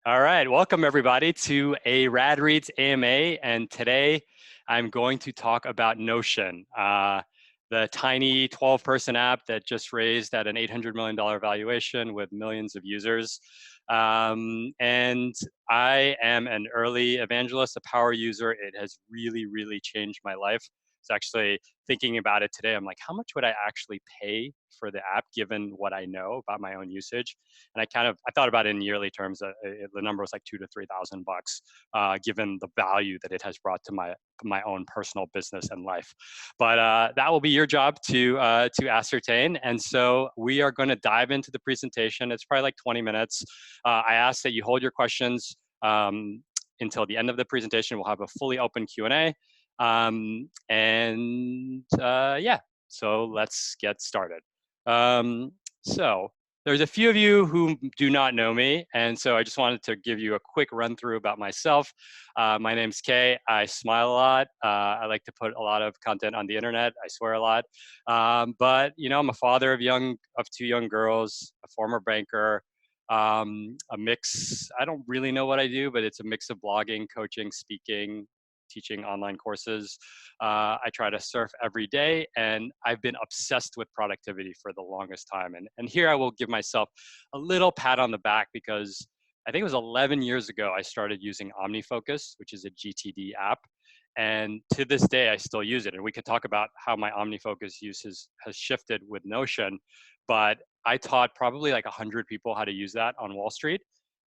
All right, welcome everybody to a Rad Reads AMA, and today I'm going to talk about Notion, the tiny 12-person app that just raised at an $800 million valuation with millions of users. And I am an early evangelist, a power user. It has really, really changed my life. It's actually thinking about it today. I'm like, how much would I actually pay for the app given what I know about my own usage? And I thought about it in yearly terms. The number was like $2,000 to $3,000, given the value that it has brought to my own personal business and life. But that will be your job to ascertain. And so we are going to dive into the presentation. It's probably like 20 minutes. I ask that you hold your questions until the end of the presentation. We'll have a fully open Q&A. Yeah, so let's get started. So there's a few of you who do not know me, and so I just wanted to give you a quick run through about myself. My name's Kay. I smile a lot. I like to put a lot of content on the internet. I swear a lot. But you know, I'm a father of two young girls, a former banker, a mix. I don't really know what I do, but it's a mix of blogging, coaching, speaking, teaching online courses. I try to surf every day, and I've been obsessed with productivity for the longest time. And here I will give myself a little pat on the back because I think it was 11 years ago I started using OmniFocus, which is a GTD app. And to this day, I still use it. And we could talk about how my OmniFocus use has shifted with Notion. But I taught probably like 100 people how to use that on Wall Street.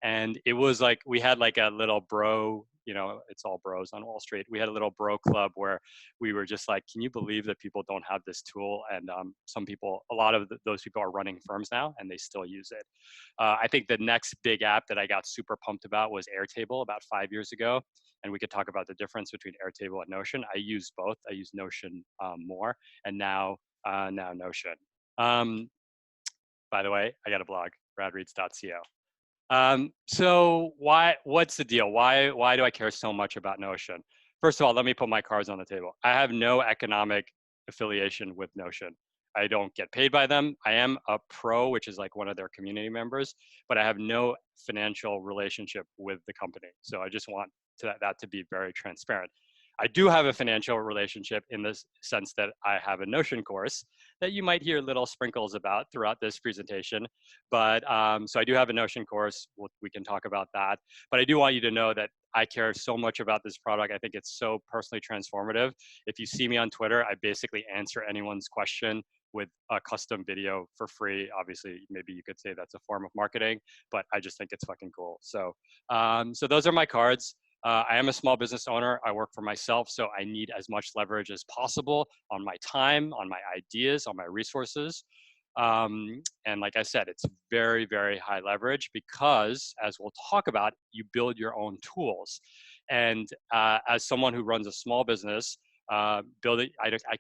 And it was like we had like a little bro, you know, it's all bros on Wall Street. We had a little bro club where we were just like, can you believe that people don't have this tool? And some people, a lot of those people are running firms now and they still use it. I think the next big app that I got super pumped about was Airtable about 5 years ago. And we could talk about the difference between Airtable and Notion. I use both. I use Notion more, and now Notion. Um, by the way, I got a blog, radreads.co. What's the deal? Why do I care so much about Notion? First of all, let me put my cards on the table. I have no economic affiliation with Notion. I don't get paid by them. I am a pro, which is like one of their community members, but I have no financial relationship with the company. So I just want that to be very transparent. I do have a financial relationship in the sense that I have a Notion course that you might hear little sprinkles about throughout this presentation. But so I do have a Notion course. We can talk about that. But I do want you to know that I care so much about this product. I think it's so personally transformative. If you see me on Twitter, I basically answer anyone's question with a custom video for free. Obviously, maybe you could say that's a form of marketing, but I just think it's fucking cool. So those are my cards. I am a small business owner. I work for myself, so I need as much leverage as possible on my time, on my ideas, on my resources. And like I said, it's very, very high leverage because, as we'll talk about, you build your own tools. And as someone who runs a small business, I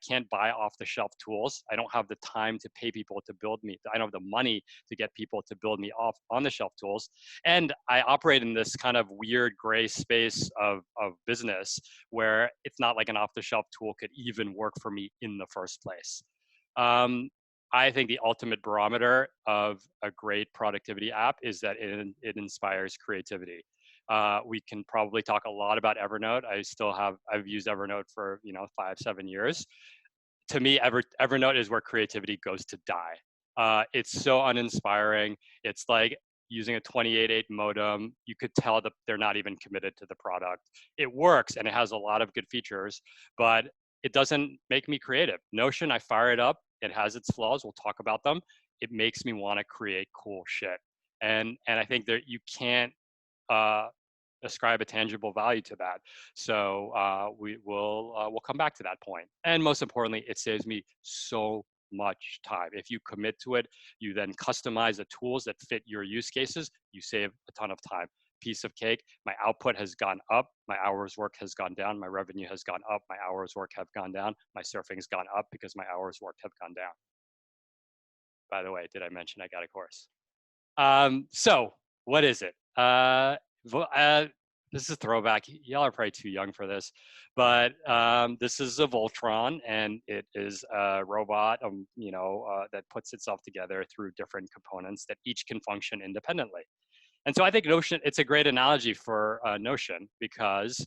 can't buy off the shelf tools. I don't have the time to pay people to build me. I don't have the money to get people to build me off on the shelf tools. And I operate in this kind of weird gray space of business where it's not like an off the shelf tool could even work for me in the first place. Um, I think the ultimate barometer of a great productivity app is that it inspires creativity. We can probably talk a lot about Evernote. I've used Evernote for 5-7 years. To me, Evernote is where creativity goes to die. It's so uninspiring. It's like using a 28.8 modem. You could tell that they're not even committed to the product. It works and it has a lot of good features, but it doesn't make me creative. Notion, I fire it up. It has its flaws. We'll talk about them. It makes me want to create cool shit. And I think that you can't uh, ascribe a tangible value to that. So we'll come back to that point. And most importantly, it saves me so much time. If you commit to it, you then customize the tools that fit your use cases, you save a ton of time. Piece of cake. My output has gone up. My hours work has gone down. My revenue has gone up. My hours work have gone down. My surfing has gone up because my hours worked have gone down. By the way, did I mention I got a course? So what is it? This is a throwback. Y'all are probably too young for this, but this is a Voltron, and it is a robot, that puts itself together through different components that each can function independently. And so I think Notion, it's a great analogy for Notion because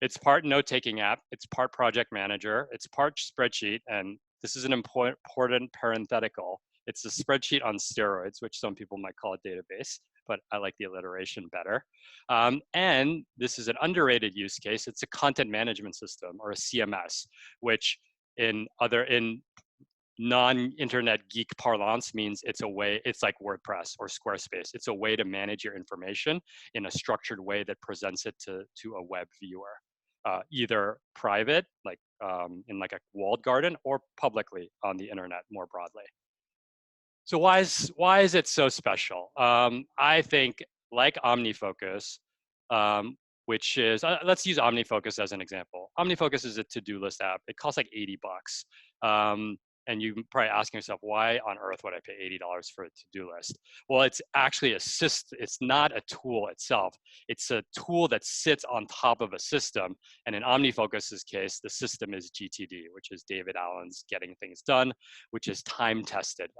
it's part note-taking app, it's part project manager, it's part spreadsheet, and this is an important parenthetical. It's a spreadsheet on steroids, which some people might call a database, but I like the alliteration better. And this is an underrated use case. It's a content management system, or a CMS, which in non-internet geek parlance means it's a way, it's like WordPress or Squarespace. It's a way to manage your information in a structured way that presents it to a web viewer, either private, like in like a walled garden, or publicly on the internet more broadly. So why is it so special? I think like OmniFocus, which is, let's use OmniFocus as an example. OmniFocus is a to-do list app. It costs like $80. And you're probably asking yourself, why on earth would I pay $80 for a to-do list? Well, it's actually it's not a tool itself. It's a tool that sits on top of a system. And in OmniFocus's case, the system is GTD, which is David Allen's Getting Things Done, which is time tested.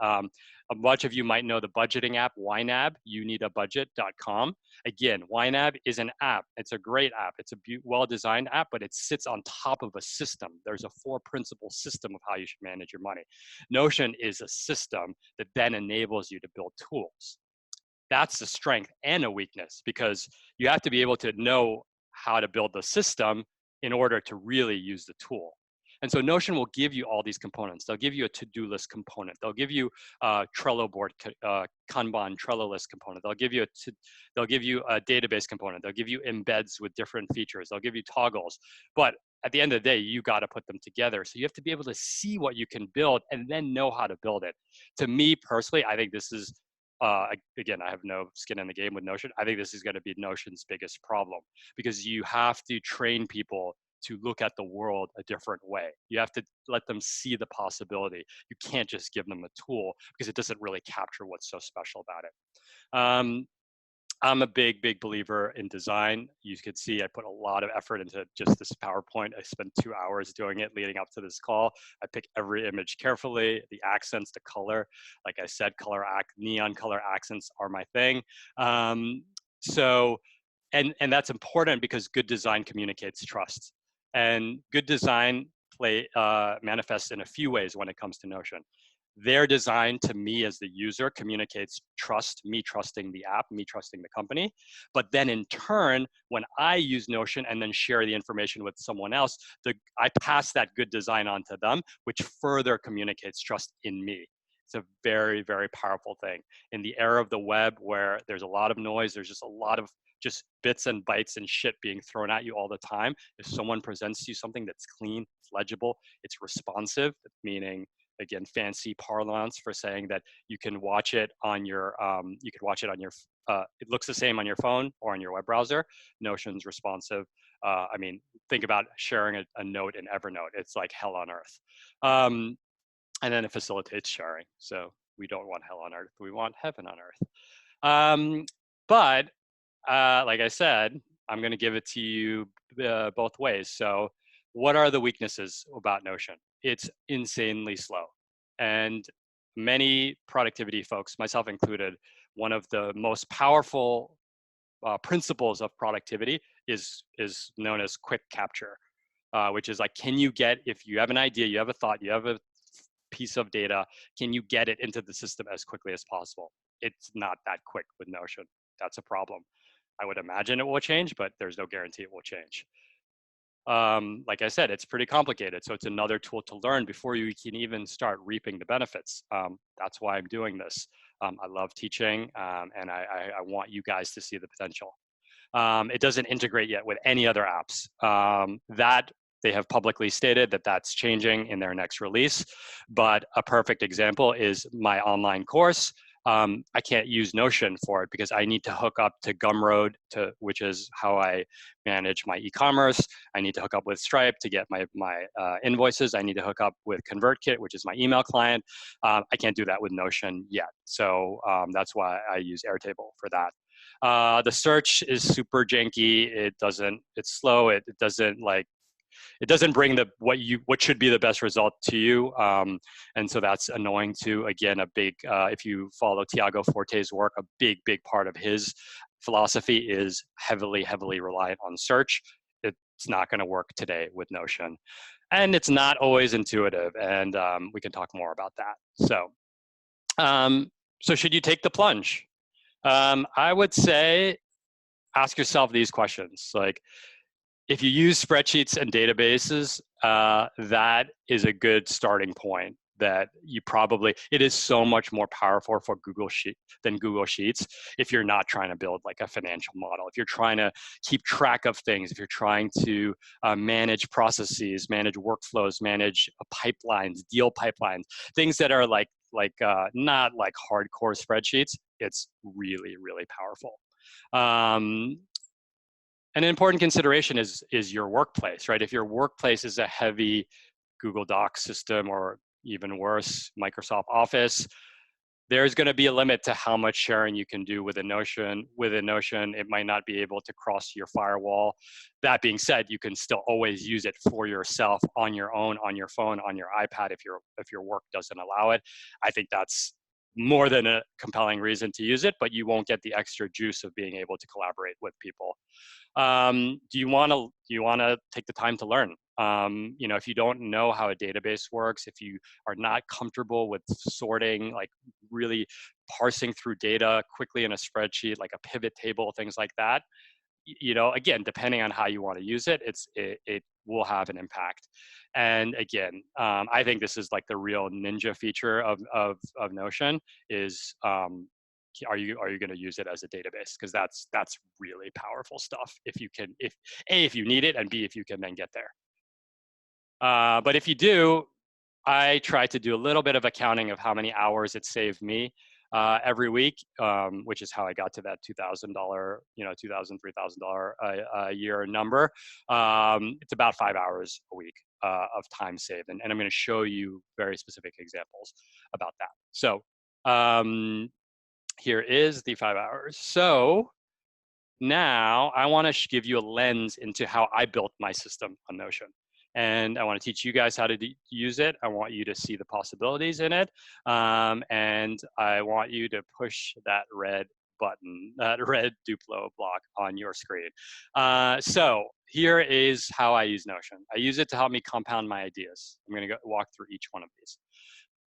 A bunch of you might know the budgeting app, YNAB, youneedabudget.com. Again, YNAB is an app. It's a great app. It's a well-designed app, but it sits on top of a system. There's a four-principle system of how you should manage your money. Notion is a system that then enables you to build tools. That's a strength and a weakness, because you have to be able to know how to build the system in order to really use the tool. And so Notion will give you all these components. They'll give you a to-do list component. They'll give you a Trello board, Kanban Trello list component. They'll give you a database component. They'll give you embeds with different features. They'll give you toggles. But at the end of the day, you got to put them together. So you have to be able to see what you can build and then know how to build it. To me personally, I think this is, again, I have no skin in the game with Notion. I think this is going to be Notion's biggest problem, because you have to train people to look at the world a different way. You have to let them see the possibility. You can't just give them a tool, because it doesn't really capture what's so special about it. I'm a big believer in design. You could see I put a lot of effort into just this PowerPoint. I spent 2 hours doing it leading up to this call. I pick every image carefully, the accents, the color. Like I said, neon color accents are my thing. And that's important, because good design communicates trust. And good design manifests in a few ways when it comes to Notion. Their design to me as the user communicates trust, me trusting the app, me trusting the company. But then in turn, when I use Notion and then share the information with someone else, I pass that good design on to them, which further communicates trust in me. It's a very powerful thing. In the era of the web, where there's a lot of noise, there's just a lot of just bits and bytes and shit being thrown at you all the time. If someone presents you something that's clean, it's legible, it's responsive, meaning, again, fancy parlance for saying that you can watch it on your, it looks the same on your phone or on your web browser. Notion's responsive. I mean, think about sharing a note in Evernote. It's like hell on earth. And then it facilitates sharing. So we don't want hell on earth, we want heaven on earth. But like I said, I'm going to give it to you both ways. So what are the weaknesses about Notion? It's insanely slow. And many productivity folks, myself included, one of the most powerful principles of productivity is known as quick capture, which is like, if you have an idea, you have a thought, you have a piece of data, can you get it into the system as quickly as possible? It's not that quick with Notion. That's a problem. I would imagine it will change, but there's no guarantee it will change. Like I said, it's pretty complicated. So it's another tool to learn before you can even start reaping the benefits. That's why I'm doing this. I love teaching, and I want you guys to see the potential. It doesn't integrate yet with any other apps. That they have publicly stated that that's changing in their next release. But a perfect example is my online course. I can't use Notion for it because I need to hook up to Gumroad, which is how I manage my e-commerce. I need to hook up with Stripe to get my invoices. I need to hook up with ConvertKit, which is my email client. I can't do that with Notion yet. So that's why I use Airtable for that. The search is super janky. It's slow. It doesn't bring what should be the best result to you, and so that's annoying too. Again, if you follow Tiago Forte's work, a big part of his philosophy is heavily, heavily reliant on search. It's not going to work today with Notion. And it's not always intuitive, and we can talk more about that. So should you take the plunge? I would say ask yourself these questions. Like, if you use spreadsheets and databases, that is a good starting point. That you probably, it is so much more powerful for than Google Sheets if you're not trying to build like a financial model. If you're trying to keep track of things, if you're trying to manage processes, manage workflows, manage pipelines, deal pipelines, things that are not like hardcore spreadsheets, it's really, really powerful. An important consideration is your workplace, right? If your workplace is a heavy Google Docs system, or even worse, Microsoft Office, there's going to be a limit to how much sharing you can do with a Notion. With a Notion, it might not be able to cross your firewall. That being said, you can still always use it for yourself on your own, on your phone, on your iPad if your work doesn't allow it. I think that's more than a compelling reason to use it, but you won't get the extra juice of being able to collaborate with people. Do you want to take the time to learn? If you don't know how a database works, if you are not comfortable with sorting, like really parsing through data quickly in a spreadsheet, like a pivot table, things like that, again, depending on how you want to use it, it will have an impact. And again, I think this is like the real ninja feature of Notion is, are you going to use it as a database? Because that's really powerful stuff. If you need it, and B, if you can then get there. But if you do, I try to do a little bit of accounting of how many hours it saved me every week, which is how I got to that $2,000, $2,000, $3,000 a year number. It's about 5 hours a week of time saved, and I'm going to show you very specific examples about that. So here is the 5 hours. So now I want to give you a lens into how I built my system on Notion. And I want to teach you guys how to use it. I want you to see the possibilities in it. And I want you to push that red button, that red Duplo block on your screen. So here is how I use Notion. I use it to help me compound my ideas. I'm going to walk through each one of these.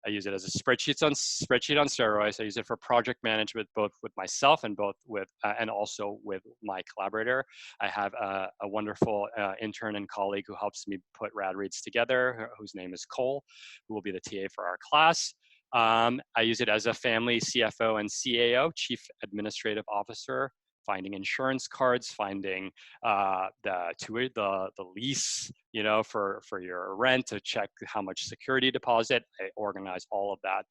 I use it as a spreadsheet on steroids. I use it for project management, both with myself and and also with my collaborator. I have a wonderful intern and colleague who helps me put rad reads together, whose name is Cole, who will be the TA for our class. I use it as a family CFO and CAO, Chief Administrative Officer, finding insurance cards, finding the lease, for your rent, to check how much security deposit. I organize all of that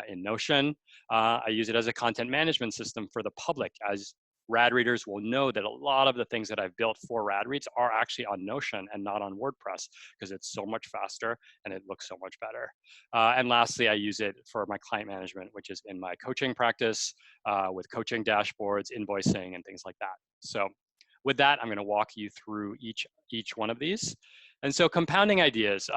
in Notion. I use it as a content management system for the public, as rad readers will know that a lot of the things that I've built for rad reads are actually on Notion and not on WordPress, because it's so much faster and it looks so much better. And lastly, I use it for my client management, which is in my coaching practice with coaching dashboards, invoicing, and things like that. So with that, I'm going to walk you through each one of these. And so compounding ideas,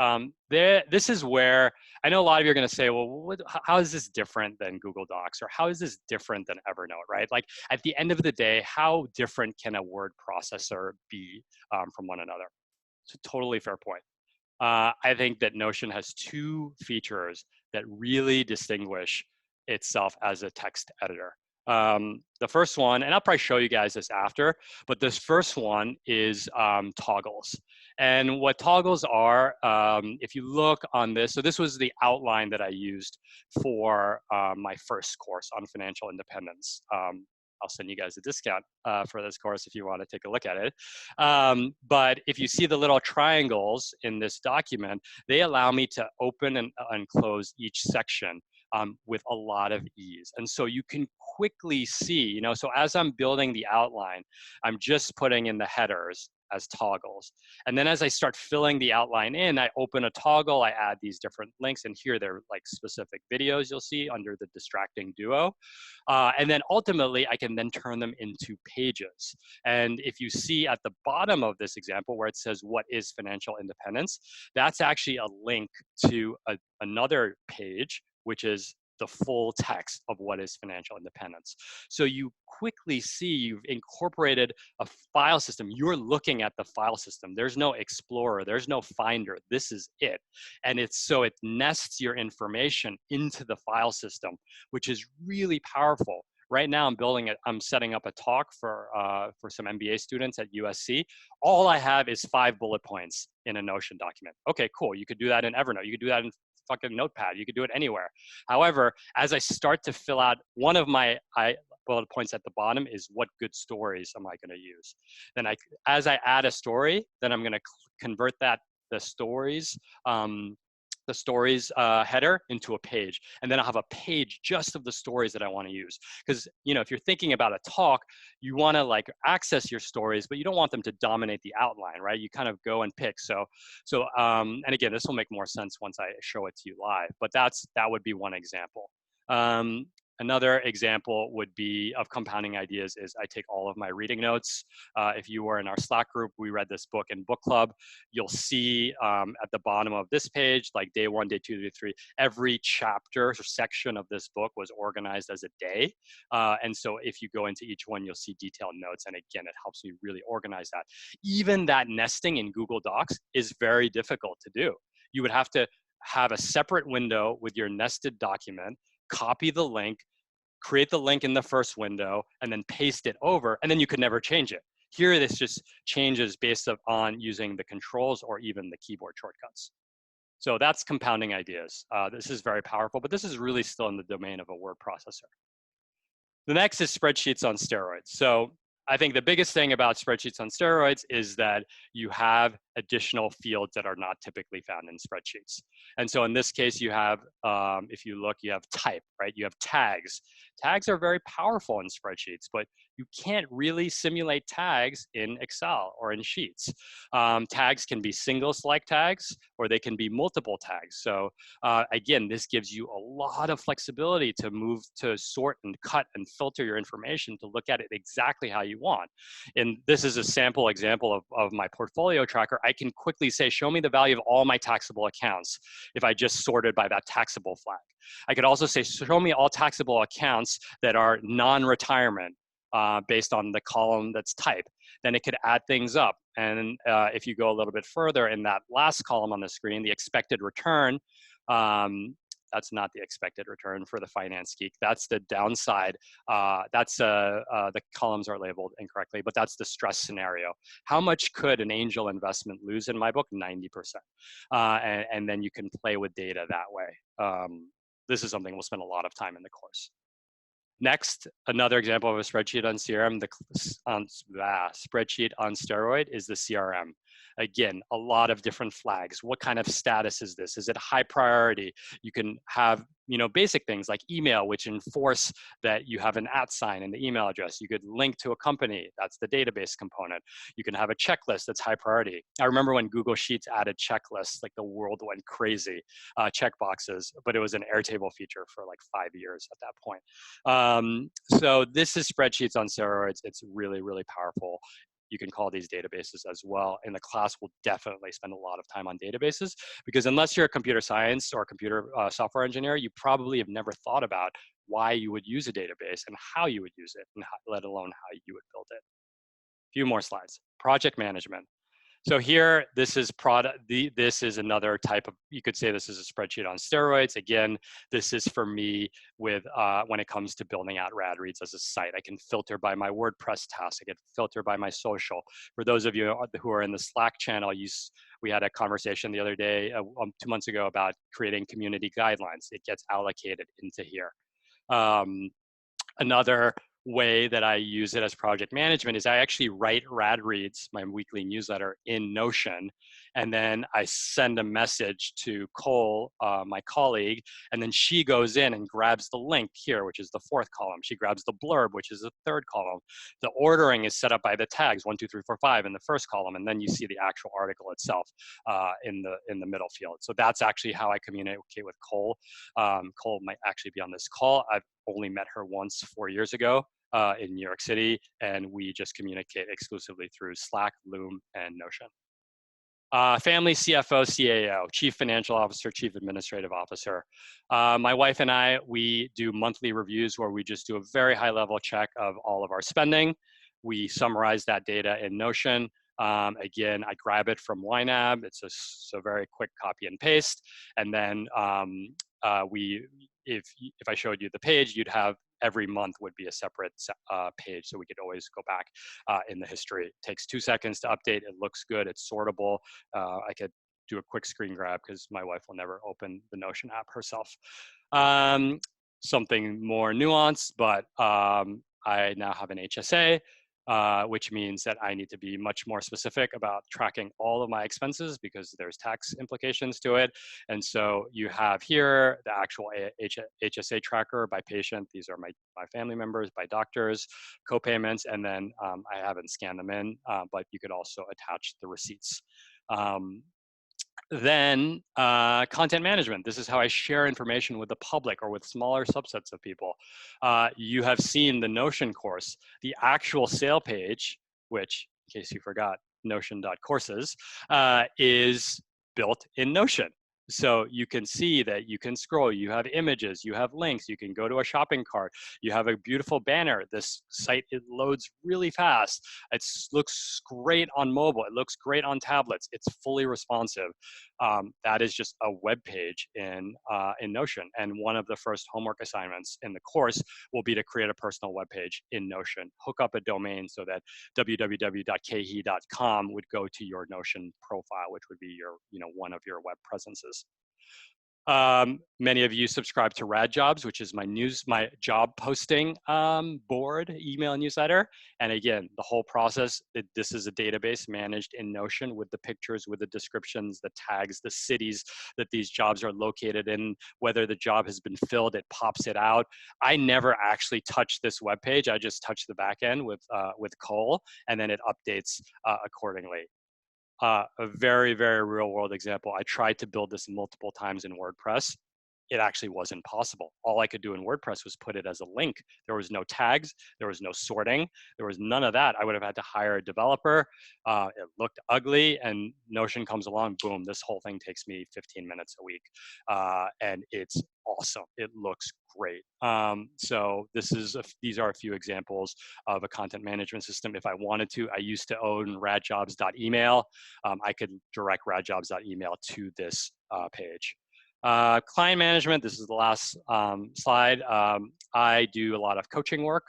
this is where I know a lot of you are going to say, well, how is this different than Google Docs? Or how is this different than Evernote, right? Like at the end of the day, how different can a word processor be from one another? It's a totally fair point. I think that Notion has two features that really distinguish itself as a text editor. The first one, and I'll probably show you guys this after, but this first one is toggles. And what toggles are, if you look on this, so this was the outline that I used for my first course on financial independence. I'll send you guys a discount for this course if you want to take a look at it. But if you see the little triangles in this document, they allow me to open and close each section with a lot of ease. And so you can quickly see, so as I'm building the outline, I'm just putting in the headers as toggles. And then as I start filling the outline in, I open a toggle, I add these different links, and here they're like specific videos you'll see under the distracting duo. And then ultimately, I can then turn them into pages. And if you see at the bottom of this example where it says, what is financial independence? That's actually a link to another page, which is the full text of what is financial independence. So you quickly see you've incorporated a file system. You're looking at the file system. There's no Explorer, there's no Finder. This is it. And it's so it nests your information into the file system, which is really powerful. Right now, I'm setting up a talk for some MBA students at USC. All I have is 5 bullet points in a Notion document. Okay, cool. You could do that in Evernote. You could do that in fucking Notepad. You could do it anywhere. However, as I start to fill out, one of my bullet points at the bottom is what good stories am I going to use? Then as I add a story, then I'm going to convert the stories header into a page, and then I'll have a page just of the stories that I want to use. Because if you're thinking about a talk, you want to like access your stories, but you don't want them to dominate the outline, right? You kind of go and pick. And again, this will make more sense once I show it to you live. But that would be one example. Another example would be of compounding ideas is I take all of my reading notes. If you were in our Slack group, we read this book in book club. You'll see at the bottom of this page, like day 1, day 2, day 3, every chapter or section of this book was organized as a day. And so if you go into each one, you'll see detailed notes. And again, it helps me really organize that. Even that nesting in Google Docs is very difficult to do. You would have to have a separate window with your nested document, copy the link, create the link in the first window, and then paste it over, and then you could never change it. Here, this just changes based on using the controls or even the keyboard shortcuts. So that's compounding ideas. This is very powerful, but this is really still in the domain of a word processor. The next is spreadsheets on steroids. So I think the biggest thing about spreadsheets on steroids is that you have additional fields that are not typically found in spreadsheets. And so in this case, you have, if you look, you have type, right? You have tags. Tags are very powerful in spreadsheets, but you can't really simulate tags in Excel or in Sheets. Tags can be single select tags, or they can be multiple tags. So again, this gives you a lot of flexibility to move, to sort and cut and filter your information to look at it exactly how you want. And this is a sample example of my portfolio tracker. I can quickly say, show me the value of all my taxable accounts if I just sorted by that taxable flag. I could also say, show me all taxable accounts that are non-retirement based on the column that's type. Then it could add things up. And if you go a little bit further in that last column on the screen, the expected return, that's not the expected return for the finance geek. That's the downside. The columns are labeled incorrectly, but that's the stress scenario. How much could an angel investment lose in my book? 90%. And then you can play with data that way. This is something we'll spend a lot of time in the course. Next, another example of a spreadsheet on CRM, spreadsheet on steroid is the CRM. Again, a lot of different flags. What kind of status is this? Is it high priority? You can have, basic things like email, which enforce that you have an @ sign in the email address. You could link to a company. That's the database component. You can have a checklist that's high priority. I remember when Google Sheets added checklists, like the world went crazy, checkboxes, but it was an Airtable feature for like 5 years at that point. So this is spreadsheets on steroids. It's really, really powerful. You can call these databases as well. In the class, we'll definitely spend a lot of time on databases because unless you're a computer science or a computer software engineer, you probably have never thought about why you would use a database and how you would use it, and let alone how you would build it. A few more slides. Project management. So here, this is this is another type of, you could say this is a spreadsheet on steroids. Again, this is for me with when it comes to building out rad reads as a site. I can filter by my WordPress tasks. I can filter by my social. For those of you who are in the Slack channel, we had a conversation the other day, 2 months ago, about creating community guidelines. It gets allocated into here. Another way that I use it as project management is I actually write rad reads, my weekly newsletter, in Notion, and then I send a message to Cole, my colleague, and then she goes in and grabs the link here, which is the 4th column. She grabs the blurb, which is the 3rd column. The ordering is set up by the tags 1, 2, 3, 4, 5 in the 1st column, and then you see the actual article itself in the middle field. So that's actually how I communicate with Cole. Cole might actually be on this call. I've only met her once 4 years ago in New York City, and we just communicate exclusively through Slack, Loom, and Notion. Family CFO, CAO, Chief Financial Officer, Chief Administrative Officer. My wife and I, we do monthly reviews where we just do a very high level check of all of our spending. We summarize that data in Notion. Again, I grab it from YNAB. It's a very quick copy and paste. And then if I showed you the page, you'd have every month would be a separate page, so we could always go back in the history. It takes 2 seconds to update. It looks good. It's sortable. I could do a quick screen grab because my wife will never open the Notion app herself. Something more nuanced, but I now have an HSA, which means that I need to be much more specific about tracking all of my expenses because there's tax implications to it. And so you have here the actual HSA tracker by patient. These are my family members, by doctors, co-payments, and then I haven't scanned them in, but you could also attach the receipts. Then content management. This is how I share information with the public or with smaller subsets of people. You have seen the Notion course, the actual sale page, which, in case you forgot, notion.courses, is built in Notion. So you can see that you can scroll, you have images, you have links, you can go to a shopping cart, you have a beautiful banner. This site, it loads really fast. It looks great on mobile, it looks great on tablets, it's fully responsive. That is just a web page in Notion. And one of the first homework assignments in the course will be to create a personal web page in Notion. Hook up a domain so that www.khe.com would go to your Notion profile, which would be your, one of your web presences. Many of you subscribe to Rad Jobs, which is my job posting board email newsletter. And again, the whole process, this is a database managed in Notion with the pictures, with the descriptions, the tags, the cities that these jobs are located in, whether the job has been filled, it pops it out. I never actually touch this web page. I just touch the back end with Cole, and then it updates accordingly. A very, very real world example. I tried to build this multiple times in WordPress. It actually wasn't possible. All I could do in WordPress was put it as a link. There was no tags, there was no sorting, there was none of that. I would have had to hire a developer. It looked ugly, and Notion comes along, boom, this whole thing takes me 15 minutes a week. And it's awesome. It looks great. So these are a few examples of a content management system. If I wanted to, I used to own radjobs.email. I could direct radjobs.email to this page. Client management, this is the last slide. I do a lot of coaching work,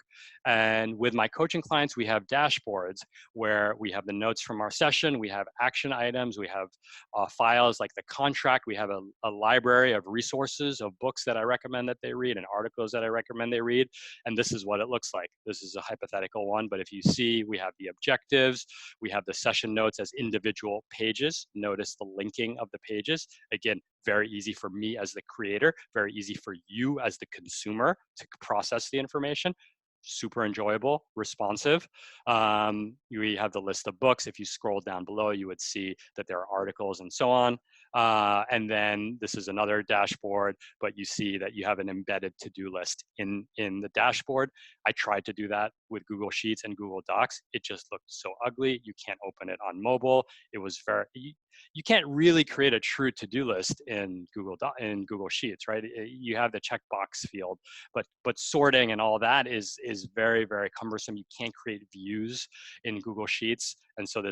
and with my coaching clients, we have dashboards where we have the notes from our session, we have action items, we have files like the contract, we have a library of resources of books that I recommend that they read and articles that I recommend they read, and this is what it looks like. This is a hypothetical one, but if you see, we have the objectives, we have the session notes as individual pages. Notice the linking of the pages. Again, very easy for me as the creator, very easy for you as the consumer to process the information. Super enjoyable, responsive. We have the list of books. If you scroll down below, you would see that there are articles and so on. And then this is another dashboard, but you see that you have an embedded to-do list in the dashboard. I tried to do that with Google Sheets and Google Docs. It just looked so ugly. You can't open it on mobile. It was you can't really create a true to-do list in Google Sheets, right? You have the checkbox field, but sorting and all that is very, very cumbersome. You can't create views in Google Sheets, and so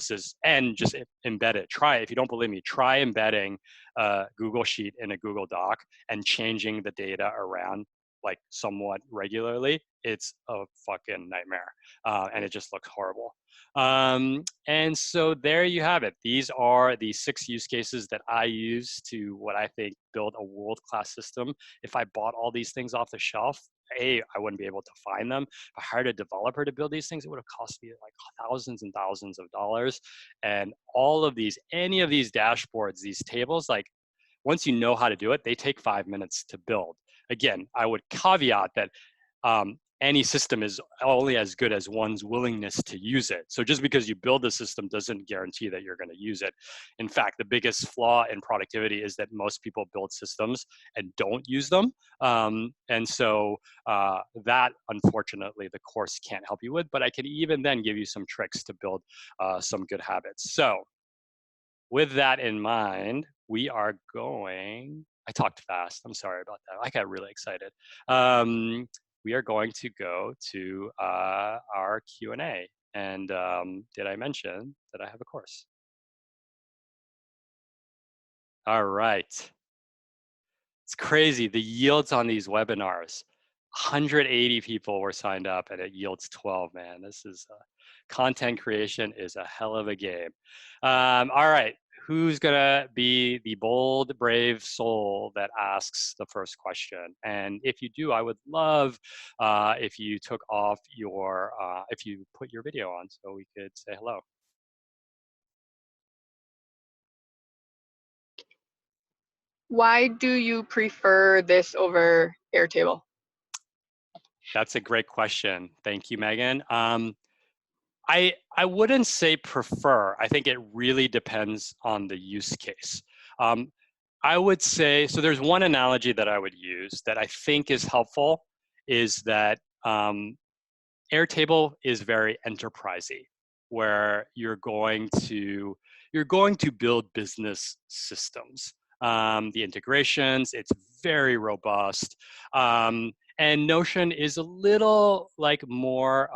and just embed it. If you don't believe me, try embedding a Google Sheet in a Google Doc and changing the data around like somewhat regularly. It's a fucking nightmare, and it just looks horrible. And so there you have it. These are the 6 use cases that I use to what I think build a world-class system. If I bought all these things off the shelf, I wouldn't be able to find them. If I hired a developer to build these things, it would have cost me like thousands and thousands of dollars. And any of these dashboards, these tables, like once you know how to do it, they take 5 minutes to build. Again, I would caveat that any system is only as good as one's willingness to use it. So just because you build a system doesn't guarantee that you're going to use it. In fact, the biggest flaw in productivity is that most people build systems and don't use them. And so that, unfortunately, the course can't help you with, but I can even then give you some tricks to build some good habits. So with that in mind, we are going, I talked fast. I'm sorry about that. I got really excited. We are going to go to our Q&A. And did I mention that I have a course? All right. It's crazy. The yields on these webinars, 180 people were signed up and it yields 12, man. This is content creation is a hell of a game. All right. Who's gonna be the bold, brave soul that asks the first question? And if you do, I would love if you took off your, if you put your video on so we could say hello. Why do you prefer this over Airtable? That's a great question. Thank you, Megan. I wouldn't say prefer. I think it really depends on the use case. I would say, so there's one analogy that I would use that I think is helpful, is that Airtable is very enterprisey, where you're going to build business systems. The integrations, it's very robust. And Notion is a little like more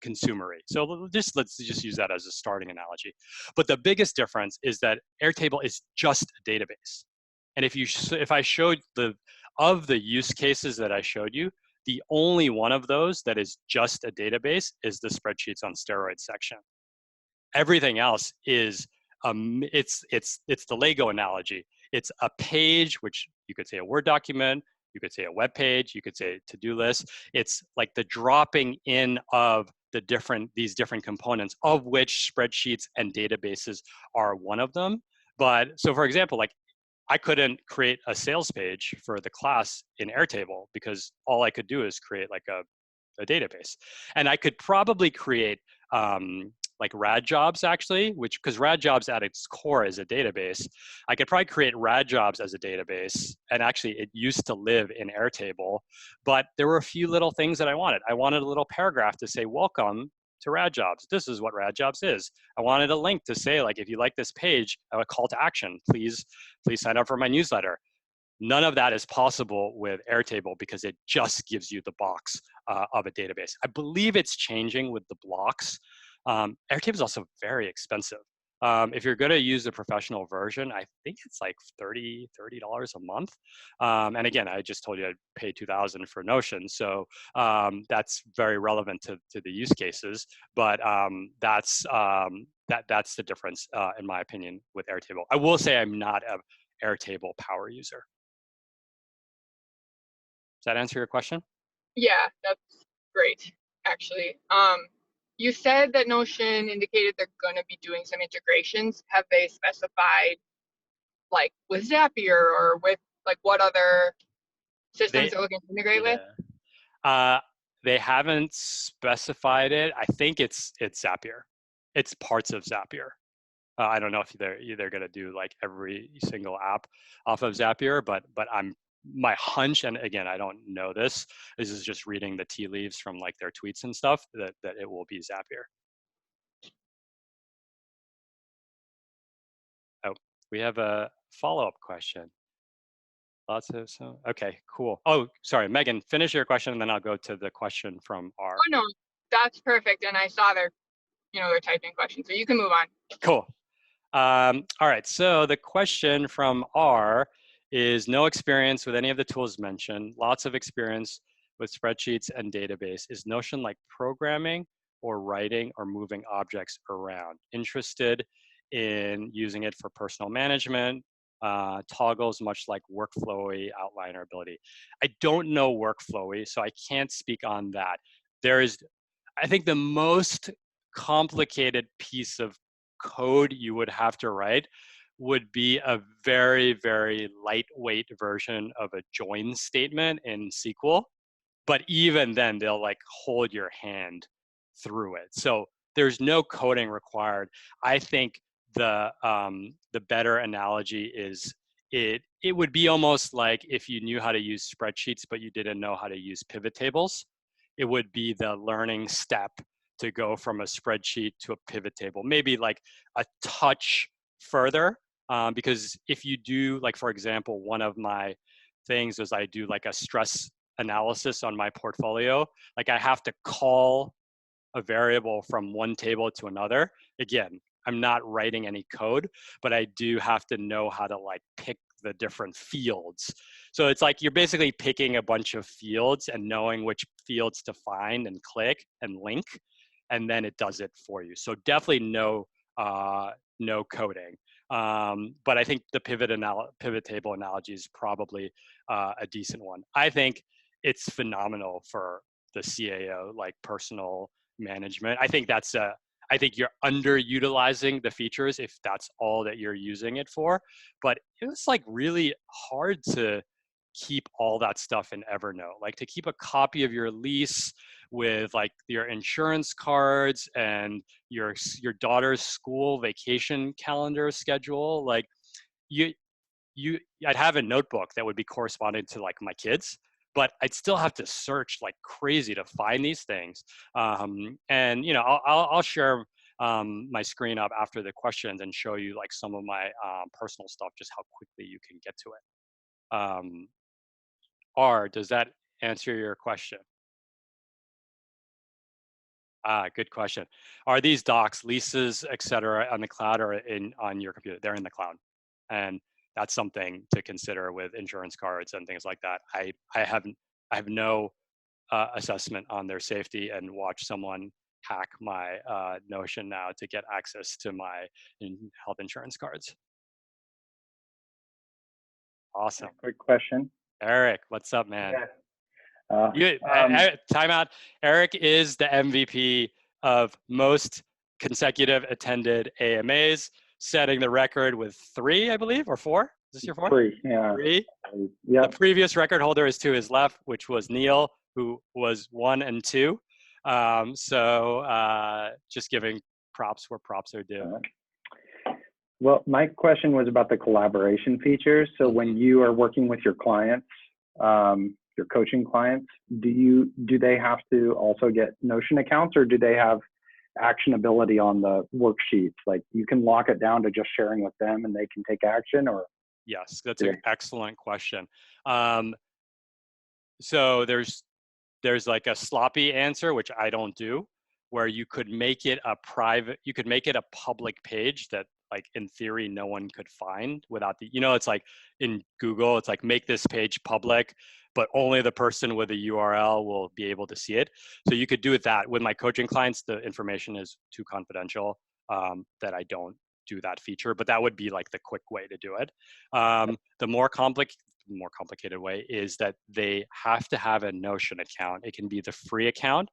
consumery. So let's just use that as a starting analogy. But the biggest difference is that Airtable is just a database. And if I showed of the use cases that I showed you, the only one of those that is just a database is the spreadsheets on steroids section. Everything else is it's the Lego analogy. It's a page, which you could say a Word document, you could say a web page, you could say a to-do list. It's like the dropping in of these different components, of which spreadsheets and databases are one of them. But so, for example, like I couldn't create a sales page for the class in Airtable because all I could do is create like a database. And I could probably create like rad jobs actually, which because rad jobs at its core is a database. I could probably create rad jobs as a database. And actually it used to live in Airtable, but there were a few little things that I wanted. I wanted a little paragraph to say, welcome to rad jobs. This is what rad jobs is. I wanted a link to say, like, if you like this page, a call to action, please sign up for my newsletter. None of that is possible with Airtable because it just gives you the box of a database. I believe it's changing with the blocks. Airtable is also very expensive. If you're going to use the professional version, I think it's like $30 a month. And again, I just told you I'd pay $2,000 for Notion, so that's very relevant to the use cases. But that's the difference, in my opinion, with Airtable. I will say I'm not a Airtable power user. Does that answer your question? Yeah, that's great, actually. You said that Notion indicated they're going to be doing some integrations. Have they specified, like, with Zapier or with, like, what other systems they're looking to integrate with? They haven't specified it. I think it's Zapier. It's parts of Zapier. I don't know if they're going to do like every single app off of Zapier, but my hunch, and again, I don't know this is just reading the tea leaves from like their tweets and stuff, that it will be Zapier. Oh, we have a follow-up question. Okay, cool. Oh, sorry, Megan, finish your question and then I'll go to the question from R. Oh, no, that's perfect. And I saw they're typing questions, so you can move on. Cool. All right, so the question from R is no experience with any of the tools mentioned, lots of experience with spreadsheets and database. Is Notion like programming or writing or moving objects around? Interested in using it for personal management, toggles much like workflowy outliner ability. I don't know workflowy, so I can't speak on that. I think the most complicated piece of code you would have to write would be a very, very lightweight version of a join statement in SQL. But even then, they'll like hold your hand through it. So there's no coding required. I think the better analogy is it would be almost like if you knew how to use spreadsheets, but you didn't know how to use pivot tables. It would be the learning step to go from a spreadsheet to a pivot table, maybe like a touch further, because if you do, like, for example, one of my things is I do like a stress analysis on my portfolio. Like I have to call a variable from one table to another. Again, I'm not writing any code, but I do have to know how to like pick the different fields. So it's like you're basically picking a bunch of fields and knowing which fields to find and click and link, and then it does it for you. So definitely no coding. But I think the pivot table analogy is probably a decent one. I think it's phenomenal for the CAO, like personal management. I think you're underutilizing the features if that's all that you're using it for. But it was like really hard to keep all that stuff in Evernote, like to keep a copy of your lease with like your insurance cards and your daughter's school vacation calendar schedule. Like you I'd have a notebook that would be corresponding to like my kids, but I'd still have to search like crazy to find these things. And you know, I'll share my screen up after the questions and show you like some of my personal stuff, just how quickly you can get to it. Does that answer your question? Good question. Are these docs, leases, et cetera, on the cloud or on your computer? They're in the cloud. And that's something to consider with insurance cards and things like that. I have no assessment on their safety and watch someone hack my Notion now to get access to my health insurance cards. Awesome. Quick question. Eric, what's up, man? Yeah. Time out. Eric is the MVP of most consecutive attended AMAs, setting the record with 3, I believe, or 4. Is this your 4? 3, yeah. 3. Yeah. The previous record holder is to his left, which was Neil, who was 1 and 2. Just giving props where props are due. Well, my question was about the collaboration features. So when you are working with your clients, your coaching clients, do they have to also get Notion accounts, or do they have actionability on the worksheets? Like you can lock it down to just sharing with them and they can take action, or? Yes, that's an excellent question. So there's like a sloppy answer, which I don't do, where you could make it a public page that like in theory no one could find without it's like in Google, it's like make this page public, but only the person with the URL will be able to see it. So you could do it that. With my coaching clients, the information is too confidential that I don't do that feature, but that would be like the quick way to do it. The more complicated way is that they have to have a Notion account. It can be the free account,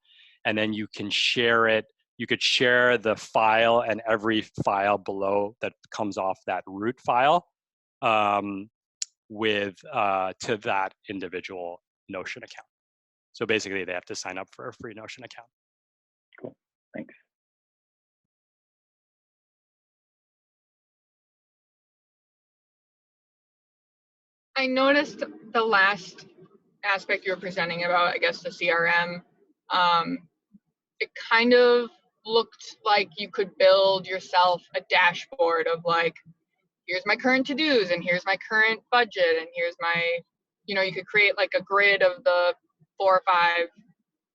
and then you can share it. You could share the file and every file below that comes off that root file to that individual Notion account. So basically, they have to sign up for a free Notion account. Cool. Thanks. I noticed the last aspect you were presenting about, I guess, the CRM. It kind of looked like you could build yourself a dashboard of like, here's my current to-dos and here's my current budget and here's my, you could create like a grid of the 4 or 5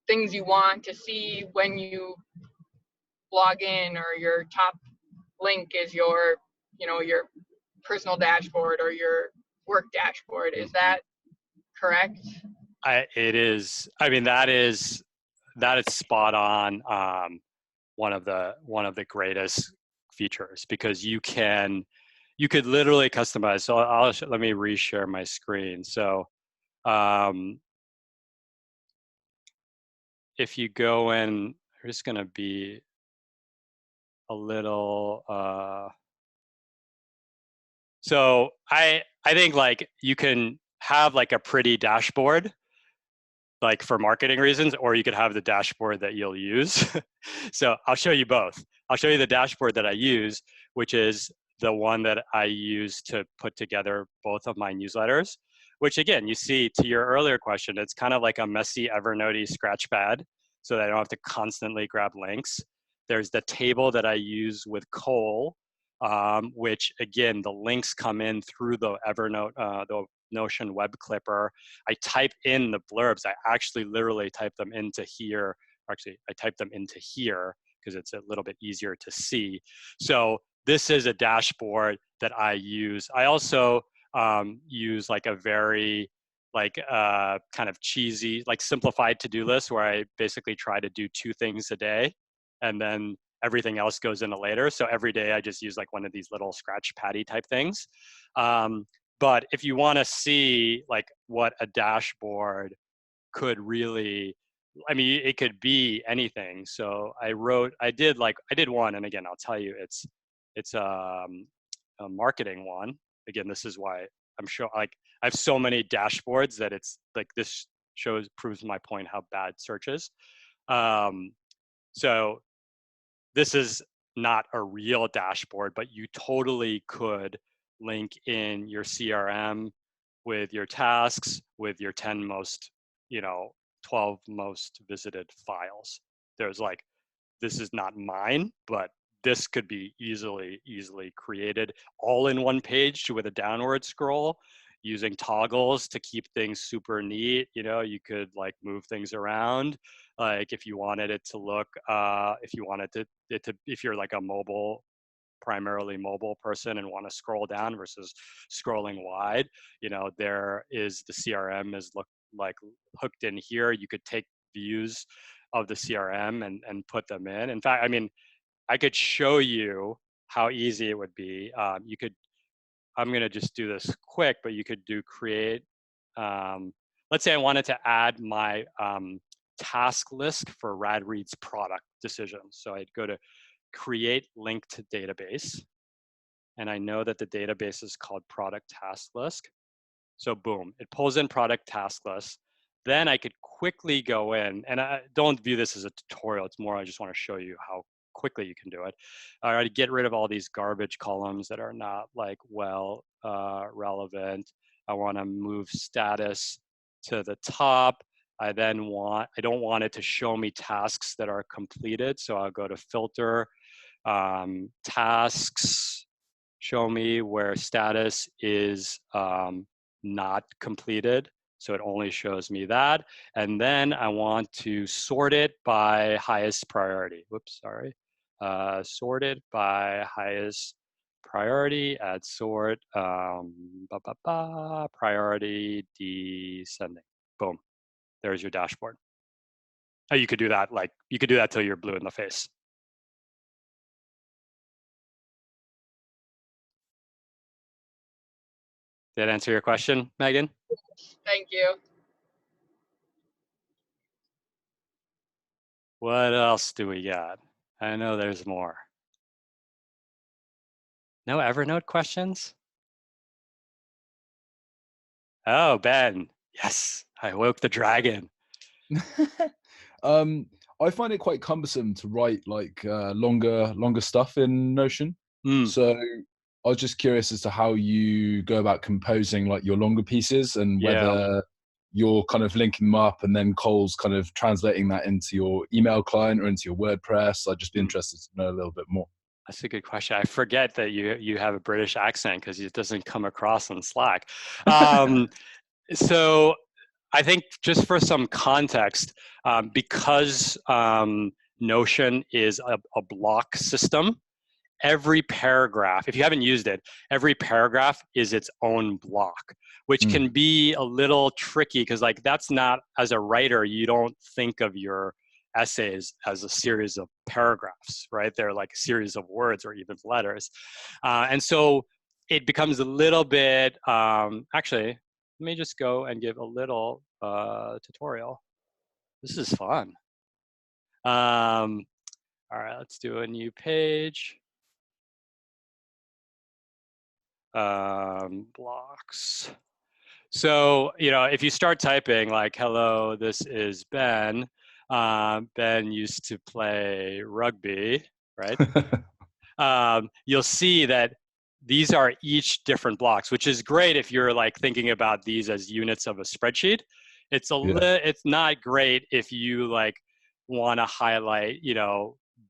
things you want to see when you log in, or your top link is your, your personal dashboard or your work dashboard. Is that correct? It is. I mean, that is spot on. One of the greatest features, because you could literally customize. So let me reshare my screen. So if you go in, I'm just going to be a little. So I think like you can have like a pretty dashboard, like for marketing reasons, or you could have the dashboard that you'll use. So I'll show you both. I'll show you the dashboard that I use, which is the one that I use to put together both of my newsletters, which again, you see, to your earlier question, it's kind of like a messy Evernote scratch pad so that I don't have to constantly grab links. There's the table that I use with Cole, which again, the links come in through the Evernote, the Notion web clipper. I type in the blurbs. I actually literally type them into here. Actually, I type them into here because it's a little bit easier to see. So this is a dashboard that I use. I also use like a very kind of cheesy, like simplified to-do list where I basically try to do 2 things a day and then everything else goes into later. So every day I just use like one of these little scratch patty type things. But if you want to see like what a dashboard could really, I mean, it could be anything. So I did one, and again, I'll tell you, it's a marketing one. Again, this is why I'm sure, like, I have so many dashboards that it's like, this proves my point how bad search is. So this is not a real dashboard, but you totally could link in your CRM with your tasks, with your 10 most, 12 most visited files. There's like, this is not mine, but this could be easily created all in one page with a downward scroll using toggles to keep things super neat. You could like move things around. Like if you wanted it to look, if you wanted if you're like a primarily mobile person and want to scroll down versus scrolling wide, there is the CRM is like hooked in here. You could take views of the CRM and put them in. In fact, I mean, I could show you how easy it would be. I'm going to just do this quick, but you could do create. Let's say I wanted to add my task list for RadRead's product decisions. So I'd go to create link to database. And I know that the database is called product task list. So boom, it pulls in product task list. Then I could quickly go in, and I don't view this as a tutorial. It's more, I just want to show you how quickly you can do it. All right, get rid of all these garbage columns that are not like relevant. I want to move status to the top. I don't want it to show me tasks that are completed. So I'll go to filter, tasks, show me where status is not completed. So it only shows me that. And then I want to sort it by highest priority. Whoops, sorry. Sorted by highest priority, add sort, priority descending. Boom, there's your dashboard. You could do that till you're blue in the face. Did that answer your question, Megan? Thank you. What else do we got? I know there's more. No Evernote questions? Oh, Ben. Yes, I woke the dragon. I find it quite cumbersome to write like longer stuff in Notion. So I was just curious as to how you go about composing like your longer pieces and whether you're kind of linking them up and then Cole's kind of translating that into your email client or into your WordPress. I'd just be interested to know a little bit more. That's a good question. I forget that you have a British accent because it doesn't come across on Slack. So I think just for some context, because Notion is a block system, every paragraph, if you haven't used it, every paragraph is its own block, which can be a little tricky because like that's not, as a writer, you don't think of your essays as a series of paragraphs, right? They're like a series of words or even letters. And so it becomes a little bit, actually, let me just go and give a little tutorial. This is fun. All right, let's do a new page. Blocks. So, if you start typing like, hello, this is Ben. Ben used to play rugby, right? You'll see that these are each different blocks, which is great if you're like thinking about these as units of a spreadsheet. It's it's not great if you like want to highlight,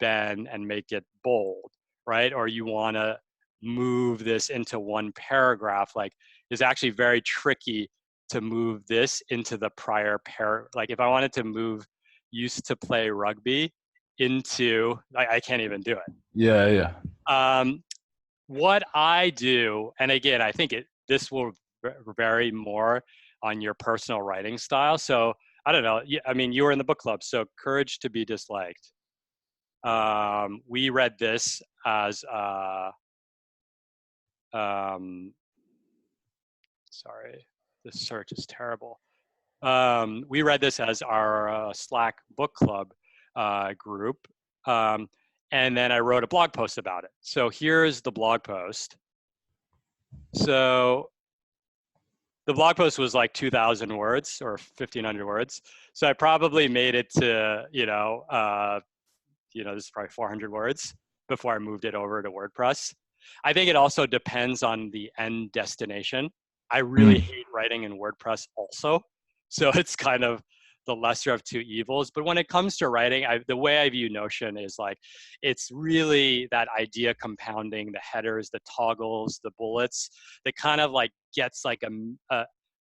Ben and make it bold, right? Or you want to move this into one paragraph, like is actually very tricky to move this into the prior like if I wanted to move used to play rugby into, I can't even do it. Yeah. What I do, and again, I think this will vary more on your personal writing style. So I don't know. I mean, you were in the book club, so Courage to be Disliked. We read this as sorry, this search is terrible. We read this as our Slack book club group. And then I wrote a blog post about it. So here's the blog post. So the blog post was like 2,000 words or 1,500 words. So I probably made it to, this is probably 400 words before I moved it over to WordPress. I think it also depends on the end destination. I really hate writing in WordPress also. So it's kind of the lesser of two evils. But when it comes to writing, the way I view Notion is like, it's really that idea compounding, the headers, the toggles, the bullets, that kind of like gets like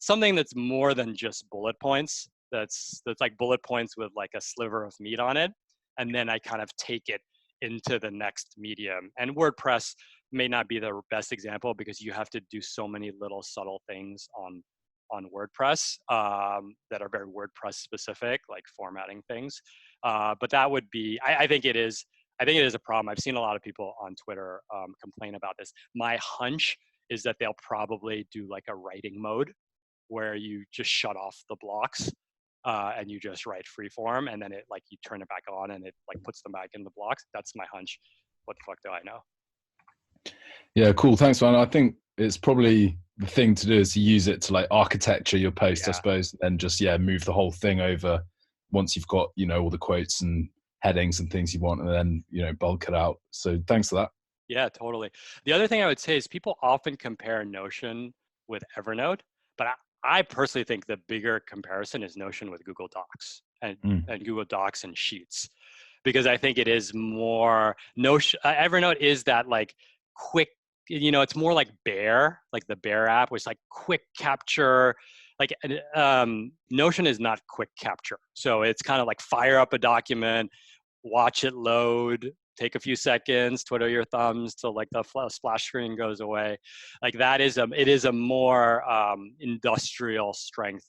something that's more than just bullet points. That's like bullet points with like a sliver of meat on it. And then I kind of take it into the next medium. And WordPress may not be the best example because you have to do so many little subtle things on WordPress that are very WordPress specific, like formatting things. But that would be, I think it is a problem. I've seen a lot of people on Twitter complain about this. My hunch is that they'll probably do like a writing mode where you just shut off the blocks and you just write free form, and then it like you turn it back on and it like puts them back in the blocks. That's my hunch. What the fuck do I know? Yeah, cool. Thanks, man. I think it's probably the thing to do is to use it to like architecture your post, I suppose, and just move the whole thing over once you've got all the quotes and headings and things you want, and then bulk it out. So thanks for that. Yeah, totally. The other thing I would say is people often compare Notion with Evernote, but I personally think the bigger comparison is Notion with Google Docs and Google Docs and Sheets, because I think it is more Notion. Evernote is that like quick, it's more like Bear, like the Bear app, which is like quick capture. Like Notion is not quick capture, so it's kind of like fire up a document, watch it load, take a few seconds, twiddle your thumbs till like the splash screen goes away. Like it is a more industrial strength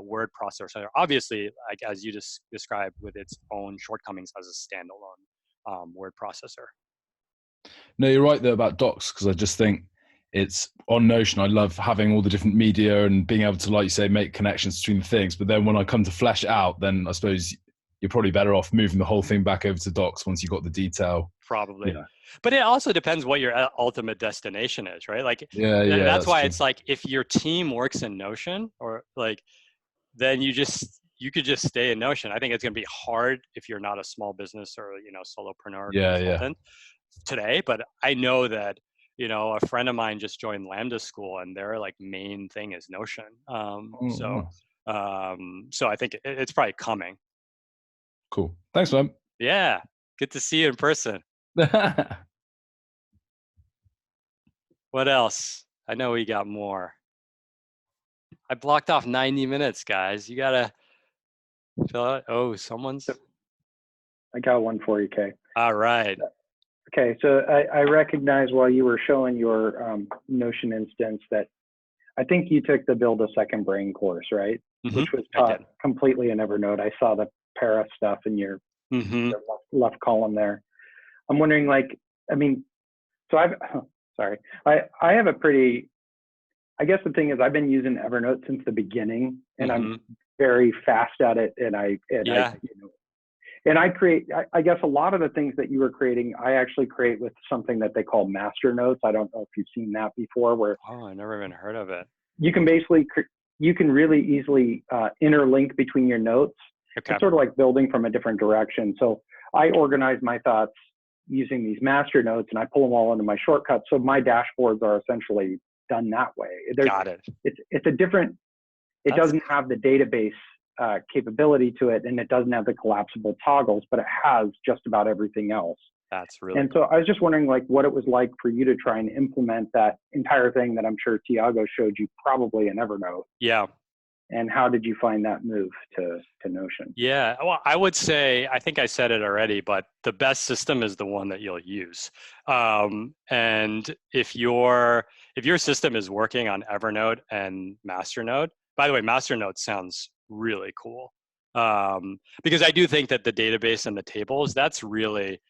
word processor. Obviously, like as you just described, with its own shortcomings as a standalone word processor. No, you're right though about docs, because I just think it's on Notion. I love having all the different media and being able to, like you say, make connections between the things. But then when I come to flesh it out, then I suppose you're probably better off moving the whole thing back over to docs once you've got the detail. Probably. Yeah. But it also depends what your ultimate destination is, right? Like, that's why true. It's like, if your team works in Notion, or like, then you could just stay in Notion. I think it's going to be hard if you're not a small business or, solopreneur consultant today. But I know that, a friend of mine just joined Lambda School, and their like main thing is Notion. So I think it's probably coming. Cool. Thanks, man. Yeah. Good to see you in person. What else? I know we got more. I blocked off 90 minutes, guys. You gotta fill out. Oh, someone's. I got one for you, Kay. All right. Okay, so I recognize while you were showing your Notion instance that I think you took the Build a Second Brain course, right? Mm-hmm. Which was taught completely in Evernote. I saw the para stuff in your left column there. I'm wondering, so I have a pretty, I guess the thing is I've been using Evernote since the beginning, and I'm very fast at it, and I create, I guess a lot of the things that you were creating, I actually create with something that they call master notes. I don't know if you've seen that before, where I never even heard of it. You can basically, you can really easily interlink between your notes. Okay. It's sort of like building from a different direction. So I organize my thoughts using these master notes, and I pull them all into my shortcuts. So my dashboards are essentially done that way. Got it. It's a different, it doesn't have the database capability to it, and it doesn't have the collapsible toggles, but it has just about everything else. That's really And cool. so I was just wondering, like, what it was like for you to try and implement that entire thing that I'm sure Tiago showed you probably in Evernote. Yeah. And how did you find that move to Notion? Yeah, well, I would say, I think I said it already, but the best system is the one that you'll use. And if your system is working on Evernote and Masternode, by the way, Masternode sounds really cool. Because I do think that the database and the tables, that's really,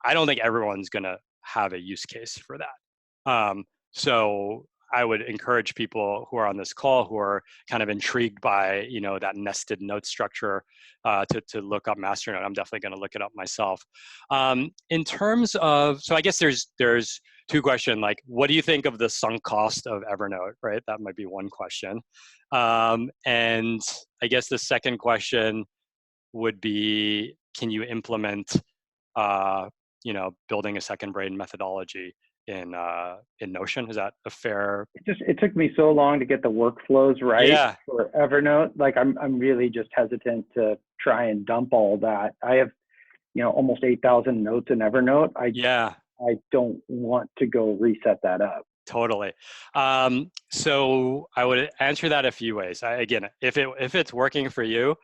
I don't think everyone's going to have a use case for that. So I would encourage people who are on this call who are kind of intrigued by, you know, that nested note structure to look up Masternode. I'm definitely going to look it up myself. In terms of, so I guess there's two questions, like, what do you think of the sunk cost of Evernote, right? That might be one question. And I guess the second question would be, can you implement you know, building a second brain methodology in Notion? Is that a fair? It took me so long to get the workflows right Yeah. for Evernote. Like I'm really just hesitant to try and dump all that. I have, you know, almost 8,000 notes in Evernote. I don't want to go reset that up. Totally. So I would answer that a few ways. Again, if it's working for you,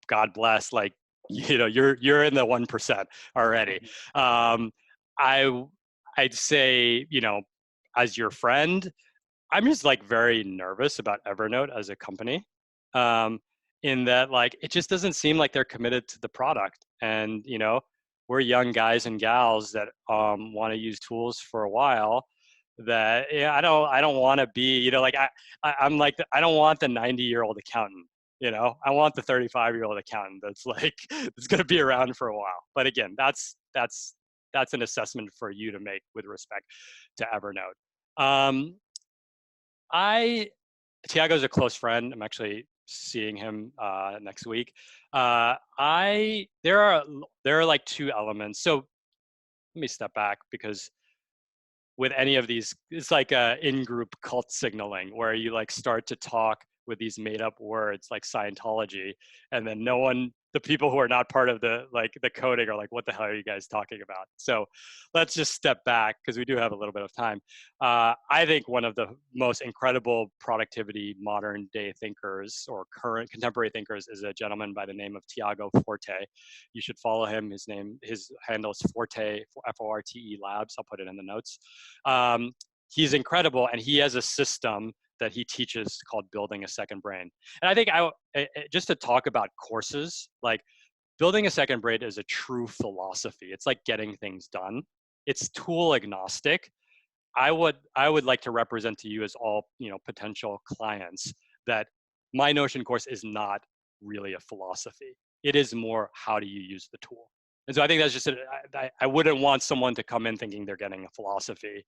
God bless. Like, you know, you're in the 1% already. I'd say, you know, as your friend, I'm just like very nervous about Evernote as a company, in that, like, it just doesn't seem like they're committed to the product. And, you know, we're young guys and gals that want to use tools for a while. That, yeah, I don't want to be, you know, like I'm like, I don't want the 90-year-old accountant. You know, I want the 35-year-old accountant that's like, it's going to be around for a while. But again, that's an assessment for you to make with respect to Evernote. Tiago's a close friend. I'm actually seeing him next week. There are like two elements. So let me step back, because with any of these, it's like in-group cult signaling where you like start to talk with these made-up words like Scientology, and then the people who are not part of the coding are like, what the hell are you guys talking about? So let's just step back, because we do have a little bit of time. I think one of the most incredible productivity modern day thinkers, or current contemporary thinkers, is a gentleman by the name of Tiago Forte. You should follow him. His handle is Forte, Forte Labs. I'll put it in the notes. He's incredible, and he has a system that he teaches called Building a Second Brain. And I think just to talk about courses, like, Building a Second Brain is a true philosophy. It's like getting things done. It's tool agnostic. I would like to represent to you, as all, you know, potential clients, that my Notion course is not really a philosophy. It is more, how do you use the tool? And so I think that's just I wouldn't want someone to come in thinking they're getting a philosophy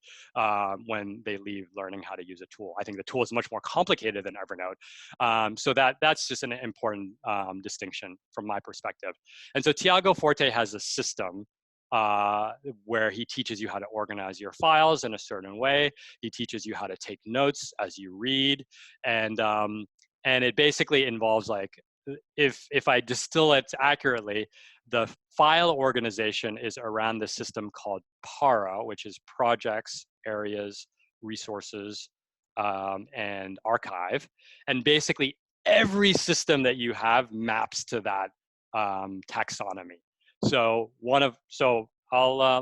when they leave learning how to use a tool. I think the tool is much more complicated than Evernote. So that's just an important distinction from my perspective. And so Tiago Forte has a system where he teaches you how to organize your files in a certain way. He teaches you how to take notes as you read. And it basically involves, like, if I distill it accurately, the file organization is around the system called PARA, which is projects, areas, resources, and archive. And basically every system that you have maps to that taxonomy. So let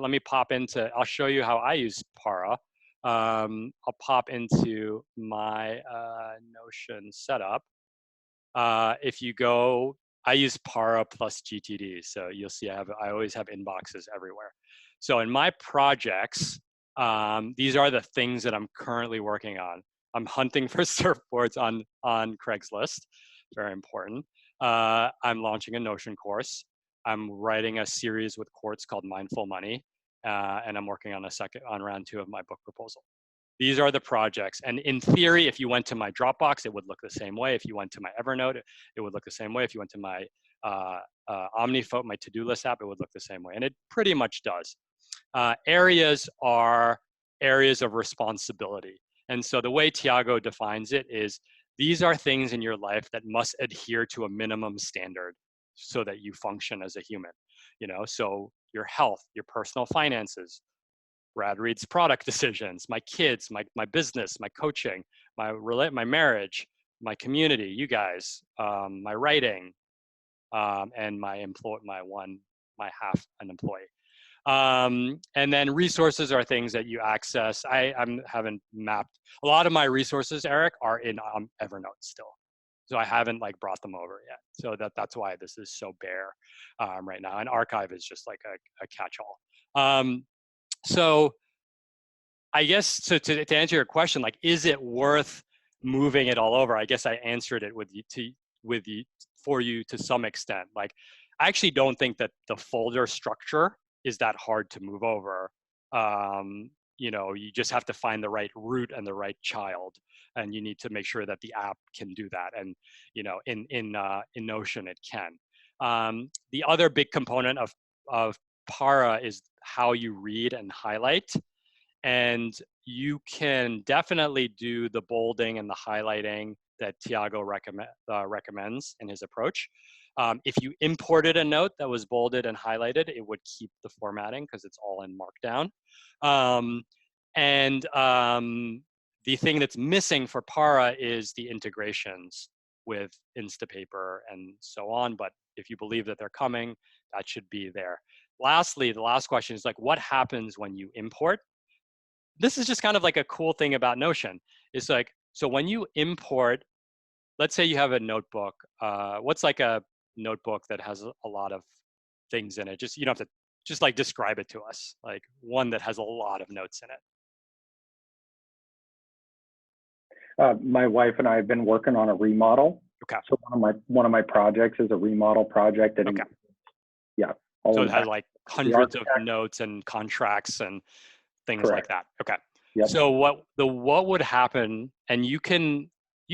me pop into, I'll show you how I use Para. I'll pop into my Notion setup. If you go, I use Para plus GTD. So you'll see I always have inboxes everywhere. So in my projects, these are the things that I'm currently working on. I'm hunting for surfboards on Craigslist, very important. I'm launching a Notion course. I'm writing a series with Quartz called Mindful Money, and I'm working on round 2 of my book proposal. These are the projects. And in theory, if you went to my Dropbox, it would look the same way. If you went to my Evernote, it would look the same way. If you went to my OmniFote, my to-do list app, it would look the same way. And it pretty much does. Areas are areas of responsibility. And so the way Tiago defines it is, these are things in your life that must adhere to a minimum standard so that you function as a human. You know, so your health, your personal finances. Brad reads product decisions, my kids, my business, my coaching, my marriage, my community, you guys, my writing, and my half an employee. And then resources are things that you access. I haven't mapped a lot of my resources, Eric, are in Evernote still. So I haven't like brought them over yet. So that's why this is so bare right now. And archive is just like a catch-all. So I guess to answer your question, like, is it worth moving it all over? I guess I answered it for you to some extent. Like, I actually don't think that the folder structure is that hard to move over. You know, you just have to find the right root and the right child, and you need to make sure that the app can do that. And you know, in Notion, it can. The other big component of Para is how you read and highlight. And you can definitely do the bolding and the highlighting that Tiago recommends in his approach. If you imported a note that was bolded and highlighted, it would keep the formatting because it's all in Markdown. The thing that's missing for Para is the integrations with Instapaper and so on. But if you believe that they're coming, that should be there. Lastly, the last question is like, what happens when you import? This is just kind of like a cool thing about Notion. It's like, so when you import, let's say you have a notebook. What's like a notebook that has a lot of things in it? Just, you don't have to just like describe it to us. Like one that has a lot of notes in it. My wife and I have been working on a remodel. Okay. So one of my projects is a remodel project. And okay. Yeah. So it has like hundreds of notes and contracts and things Correct. Like that. Okay. Yep. So what would happen, and you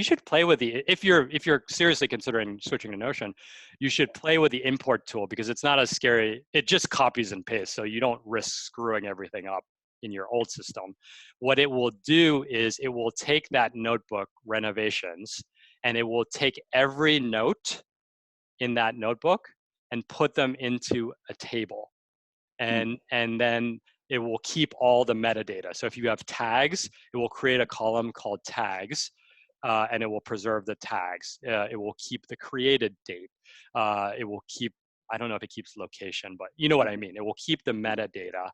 should play with if you're seriously considering switching to Notion, you should play with the import tool because it's not as scary. It just copies and pastes, so you don't risk screwing everything up in your old system. What it will do is it will take that notebook renovations and it will take every note in that notebook and put them into a table. And then it will keep all the metadata. So if you have tags, it will create a column called tags, and it will preserve the tags. It will keep the created date. It will keep, I don't know if it keeps location, but you know what I mean. It will keep the metadata.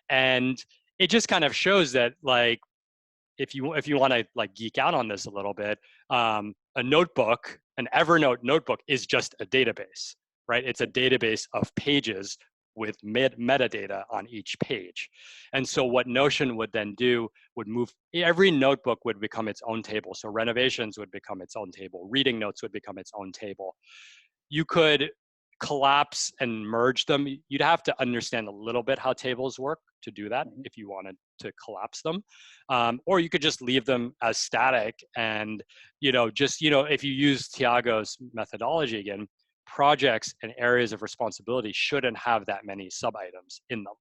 And it just kind of shows that, like, if you want to like geek out on this a little bit, a notebook, an Evernote notebook is just a database, right? It's a database of pages with metadata on each page. And so what Notion would then do would move, every notebook would become its own table. So renovations would become its own table. Reading notes would become its own table. You could collapse and merge them. You'd have to understand a little bit how tables work to do that if you wanted to collapse them. Or you could just leave them as static and, if you use Tiago's methodology again, projects and areas of responsibility shouldn't have that many sub-items in them.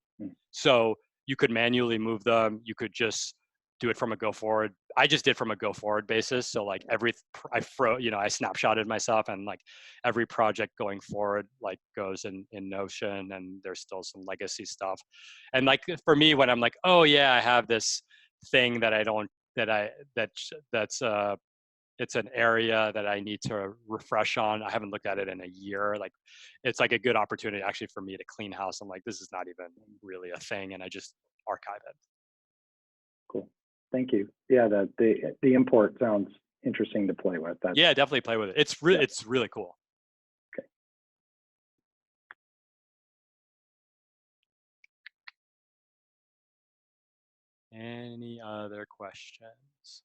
So you could manually move them. You could just do it from a go forward. I just did from a go forward basis. So like I snapshotted myself, and like every project going forward like goes in Notion, and there's still some legacy stuff. And like for me, when I'm like, oh yeah, I have this thing that it's an area that I need to refresh on. I haven't looked at it in a year. Like, it's like a good opportunity actually for me to clean house. I'm like, this is not even really a thing, and I just archive it. Cool, thank you. Yeah, the import sounds interesting to play with. Yeah, definitely play with it. It's really cool. Okay. Any other questions?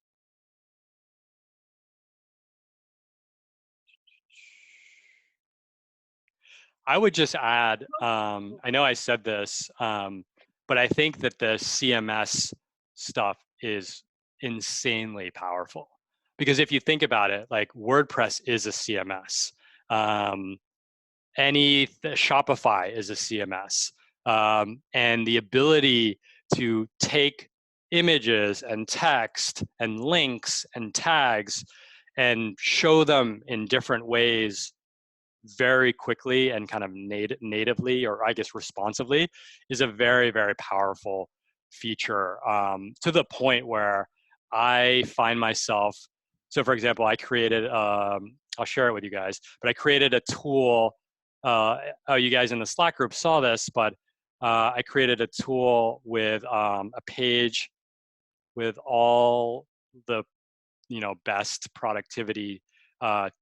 I would just add, I know I said this, but I think that the CMS stuff is insanely powerful. Because if you think about it, like WordPress is a CMS. Shopify is a CMS. And the ability to take images and text and links and tags and show them in different ways very quickly and kind of natively, or I guess responsively, is a very, very powerful feature, to the point where I find myself, so for example, I created, I'll share it with you guys, but I created a tool, you guys in the Slack group saw this, but I created a tool with a page with all the best productivity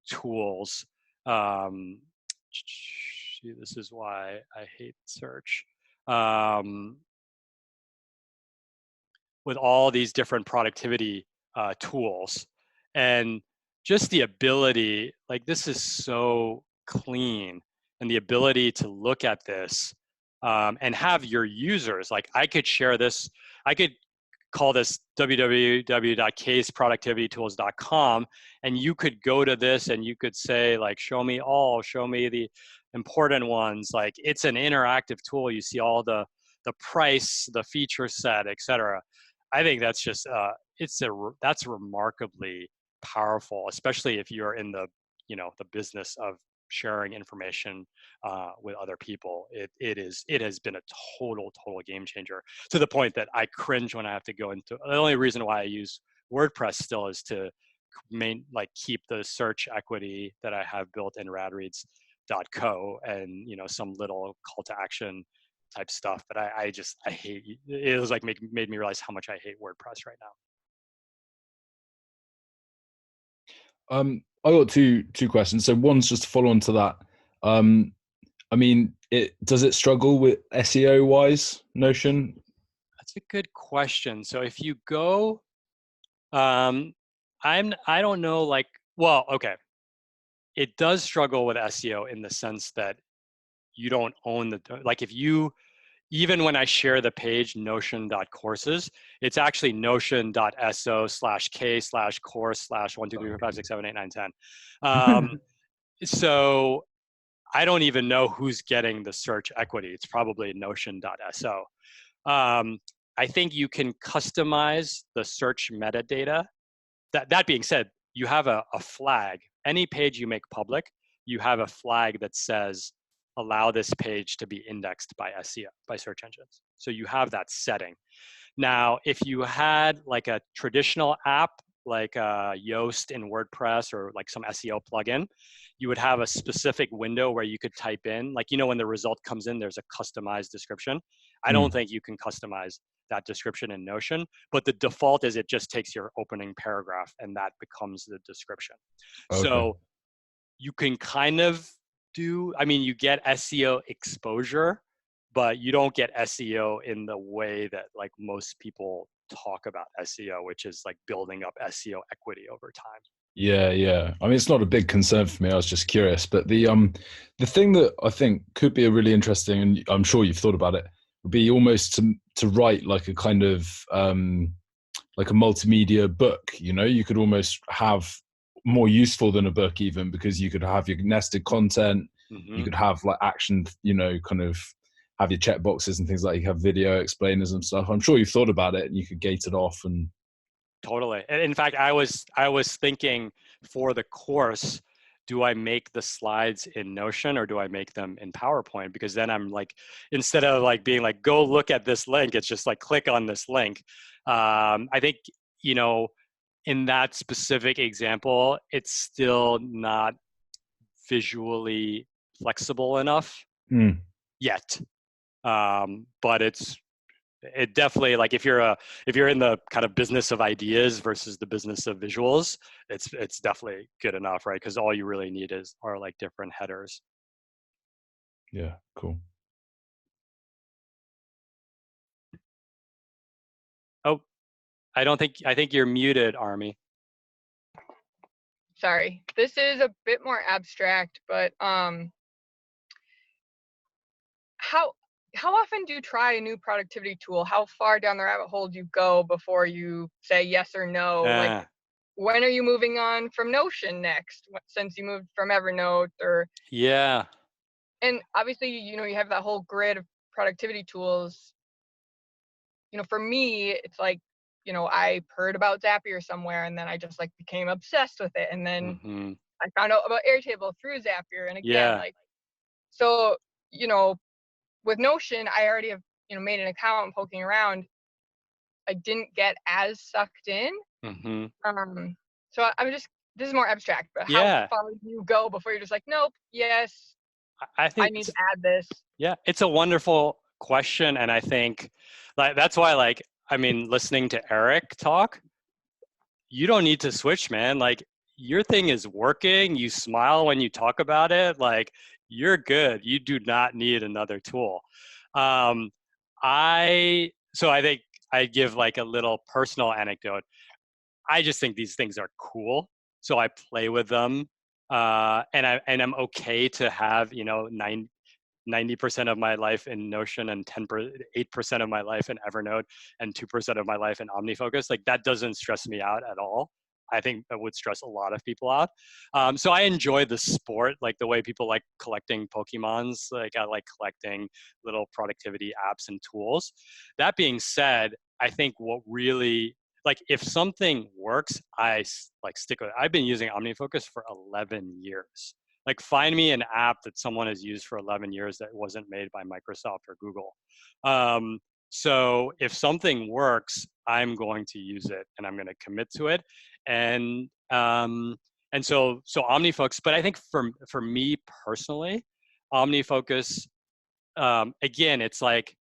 tools. This is why I hate search. With all these different productivity tools, and just the ability, like, this is so clean, and the ability to look at this and have your users, like, I could share this, I could call this www.caseproductivitytools.com, and you could go to this and you could say, like, show me the important ones. Like, it's an interactive tool. You see all the price, the feature set, etc. I think that's just that's remarkably powerful, especially if you're in the the business of sharing information with other people. It has been a total game changer, to the point that I cringe when I have to go into. The only reason why I use WordPress still is to keep the search equity that I have built in radreads.co, and some little call to action type stuff. But I hate it. Was like made me realize how much I hate WordPress right now. I got two questions. So one's just to follow on to that. I mean, does it struggle with SEO wise, Notion? That's a good question. So if you go, I don't know, like, well, okay. It does struggle with SEO in the sense that you don't own like, if you, even when I share the page notion.courses, it's actually notion.so/k/course/1 2 3 4 5 6 7 8 9 10. So I don't even know who's getting the search equity. It's probably notion.so. I think you can customize the search metadata. That being said, you have a flag. Any page you make public, you have a flag that says, allow this page to be indexed by SEO, by search engines. So you have that setting. Now, if you had like a traditional app, like Yoast in WordPress, or like some SEO plugin, you would have a specific window where you could type in, like, when the result comes in, there's a customized description. I don't think you can customize that description in Notion, but the default is it just takes your opening paragraph and that becomes the description. Okay. So you can kind of you get SEO exposure, but you don't get SEO in the way that, like, most people talk about SEO, which is like building up SEO equity over time. Yeah. I mean, it's not a big concern for me. I was just curious. But the thing that I think could be a really interesting, and I'm sure you've thought about it, would be almost to write like a kind of like a multimedia book. You could almost have more useful than a book, even, because you could have your nested content. Mm-hmm. You could have like action, kind of have your checkboxes and things, like you have video explainers and stuff. I'm sure you've thought about it, and you could gate it off. And totally. In fact, I was thinking for the course, do I make the slides in Notion or do I make them in PowerPoint? Because then I'm like, instead of like being like, go look at this link, it's just like, click on this link. I think, in that specific example, it's still not visually flexible enough yet. But it definitely, like, if you're in the kind of business of ideas versus the business of visuals, it's definitely good enough, right? Because all you really need are like different headers. Yeah, cool. Oh, I think you're muted, Army. Sorry, this is a bit more abstract, but how often do you try a new productivity tool? How far down the rabbit hole do you go before you say yes or no? Like, when are you moving on from Notion next, since you moved from Evernote? Or yeah. And obviously, you have that whole grid of productivity tools. For me, it's like, I heard about Zapier somewhere, and then I just like became obsessed with it, and then I found out about Airtable through Zapier. And again, Yeah. like, so, you know, with Notion, I already have, you know, made an account and poking around. I didn't get as sucked in. So I'm just, this is more abstract, but how Yeah. far do you go before you're just like, nope, yes, I I think need to add this? yeah, it's a wonderful question. And I think like that's why, like, I mean, listening to Eric talk, you don't need to switch, man. Like your thing is working. You smile when you talk about it. Like you're good. You do not need another tool. So I think I give like a little personal anecdote. I just think these things are cool. So I play with them. And I'm okay to have, you know, 90% of my life in Notion and 8% of my life in Evernote and 2% of my life in OmniFocus. Like that doesn't stress me out at all. I think that would stress a lot of people out. So I enjoy the sport, like the way people like collecting Pokemons. Like I like collecting little productivity apps and tools. That being said, I think what really like if something works, I like stick with it. I've been using OmniFocus for 11 years. Like find me an app that someone has used for 11 years that wasn't made by Microsoft or Google. So if something works, I'm going to use it and I'm going to commit to it. And so OmniFocus, but I think for me personally, OmniFocus, again, it's like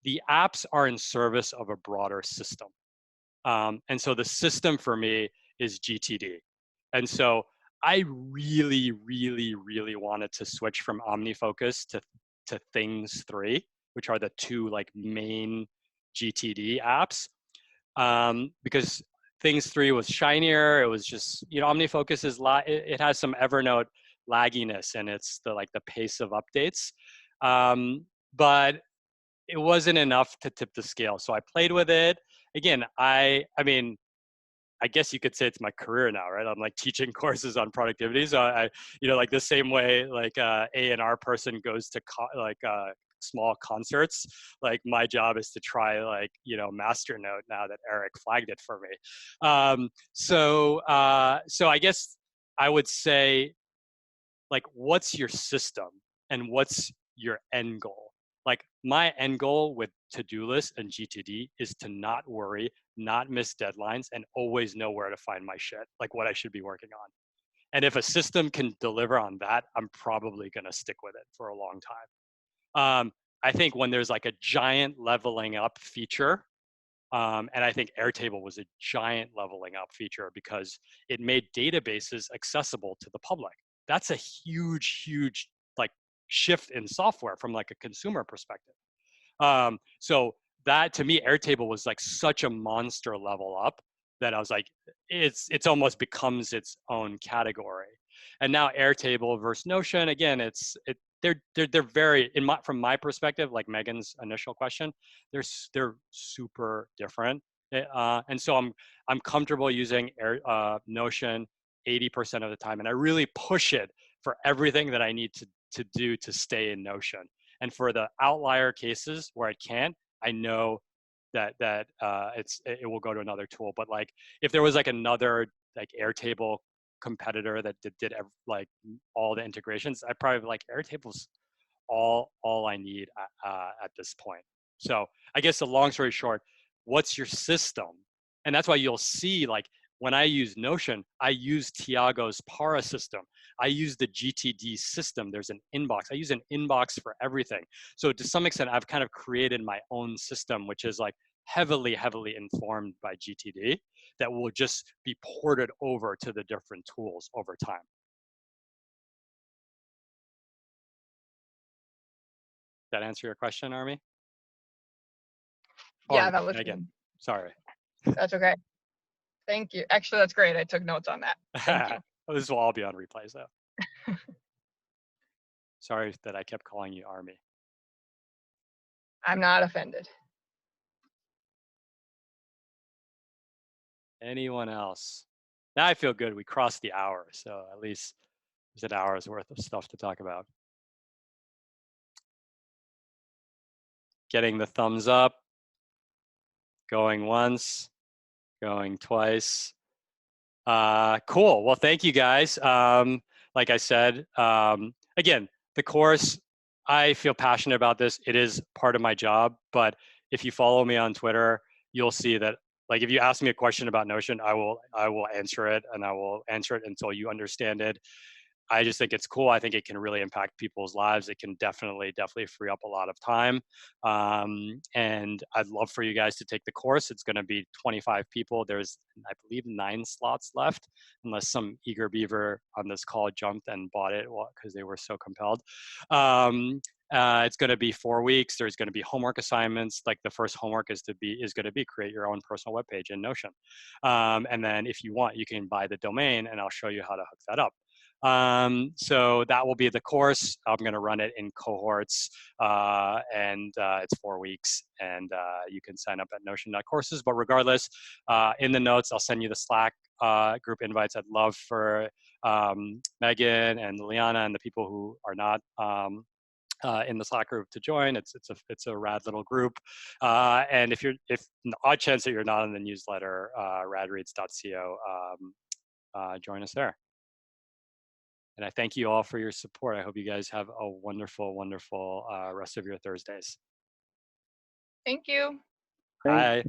the apps are in service of a broader system. And so the system for me is GTD. And so I really, really, really wanted to switch from OmniFocus to Things 3, which are the two like main GTD apps. Because Things 3 was shinier. It was just, you know, OmniFocus is it has some Evernote lagginess and it's the pace of updates. But it wasn't enough to tip the scale. So I played with it. Again, I mean, I guess you could say it's my career now, right? I'm like teaching courses on productivity. So I you know, like the same way like A&R person goes to small concerts, like my job is to try like, you know, master note now that Eric flagged it for me. So I guess I would say like, what's your system and what's your end goal? Like my end goal with to-do list and GTD is to not worry, not miss deadlines, and always know where to find my shit, like what I should be working on. And if a system can deliver on that, I'm probably gonna stick with it for a long time. I think when there's like a giant leveling up feature, and I think Airtable was a giant leveling up feature because it made databases accessible to the public. That's a huge, huge like shift in software from like a consumer perspective. So that to me, Airtable was like such a monster level up that I was like, it's almost becomes its own category. And now Airtable versus Notion, again, they're very from my perspective, like Megan's initial question, they're super different. And so I'm comfortable using Notion 80% of the time, and I really push it for everything that I need to do to stay in Notion. And for the outlier cases where I can't, I know that it will go to another tool. But like if there was like another like Airtable competitor that did like all the integrations, I probably like Airtable's all I need at this point. So I guess the long story short, what's your system? And that's why you'll see like when I use Notion, I use Tiago's Para system. I use the GTD system. There's an inbox. I use an inbox for everything. So to some extent, I've kind of created my own system, which is like heavily, heavily informed by GTD that will just be ported over to the different tools over time. That answer your question, Army? Yeah, Or that was Megan, good. sorry. That's okay. Thank you. Actually, that's great. I took notes on that. Thank you. This will all be on replays though. Sorry that I kept calling you Army. I'm not offended. Anyone else? Now I feel good. We crossed the hour, so at least there's an hour's worth of stuff to talk about. Getting the thumbs up, going once, going twice. Cool. Well, thank you guys. Like I said, again, the course, I feel passionate about this. It is part of my job, but if you follow me on Twitter, you'll see that, like, if you ask me a question about Notion, I will answer it, and I will answer it until you understand it. I just think it's cool. I think it can really impact people's lives. It can definitely free up a lot of time. And I'd love for you guys to take the course. It's going to be 25 people. There's, I believe, 9 slots left, unless some eager beaver on this call jumped and bought it because they were so compelled. It's going to be 4 weeks. There's going to be homework assignments. Like, the first homework is going to be create your own personal web page in Notion. And then if you want, you can buy the domain, and I'll show you how to hook that up. So that will be the course. I'm going to run it in cohorts, and it's 4 weeks, and you can sign up at notion.courses. But regardless, in the notes, I'll send you the Slack group invites. I'd love for Megan and Liana and the people who are not in the Slack group to join. It's a rad little group. And if the odd chance that you're not in the newsletter, radreads.co, join us there. And I thank you all for your support. I hope you guys have a wonderful, wonderful rest of your Thursdays. Thank you. Bye.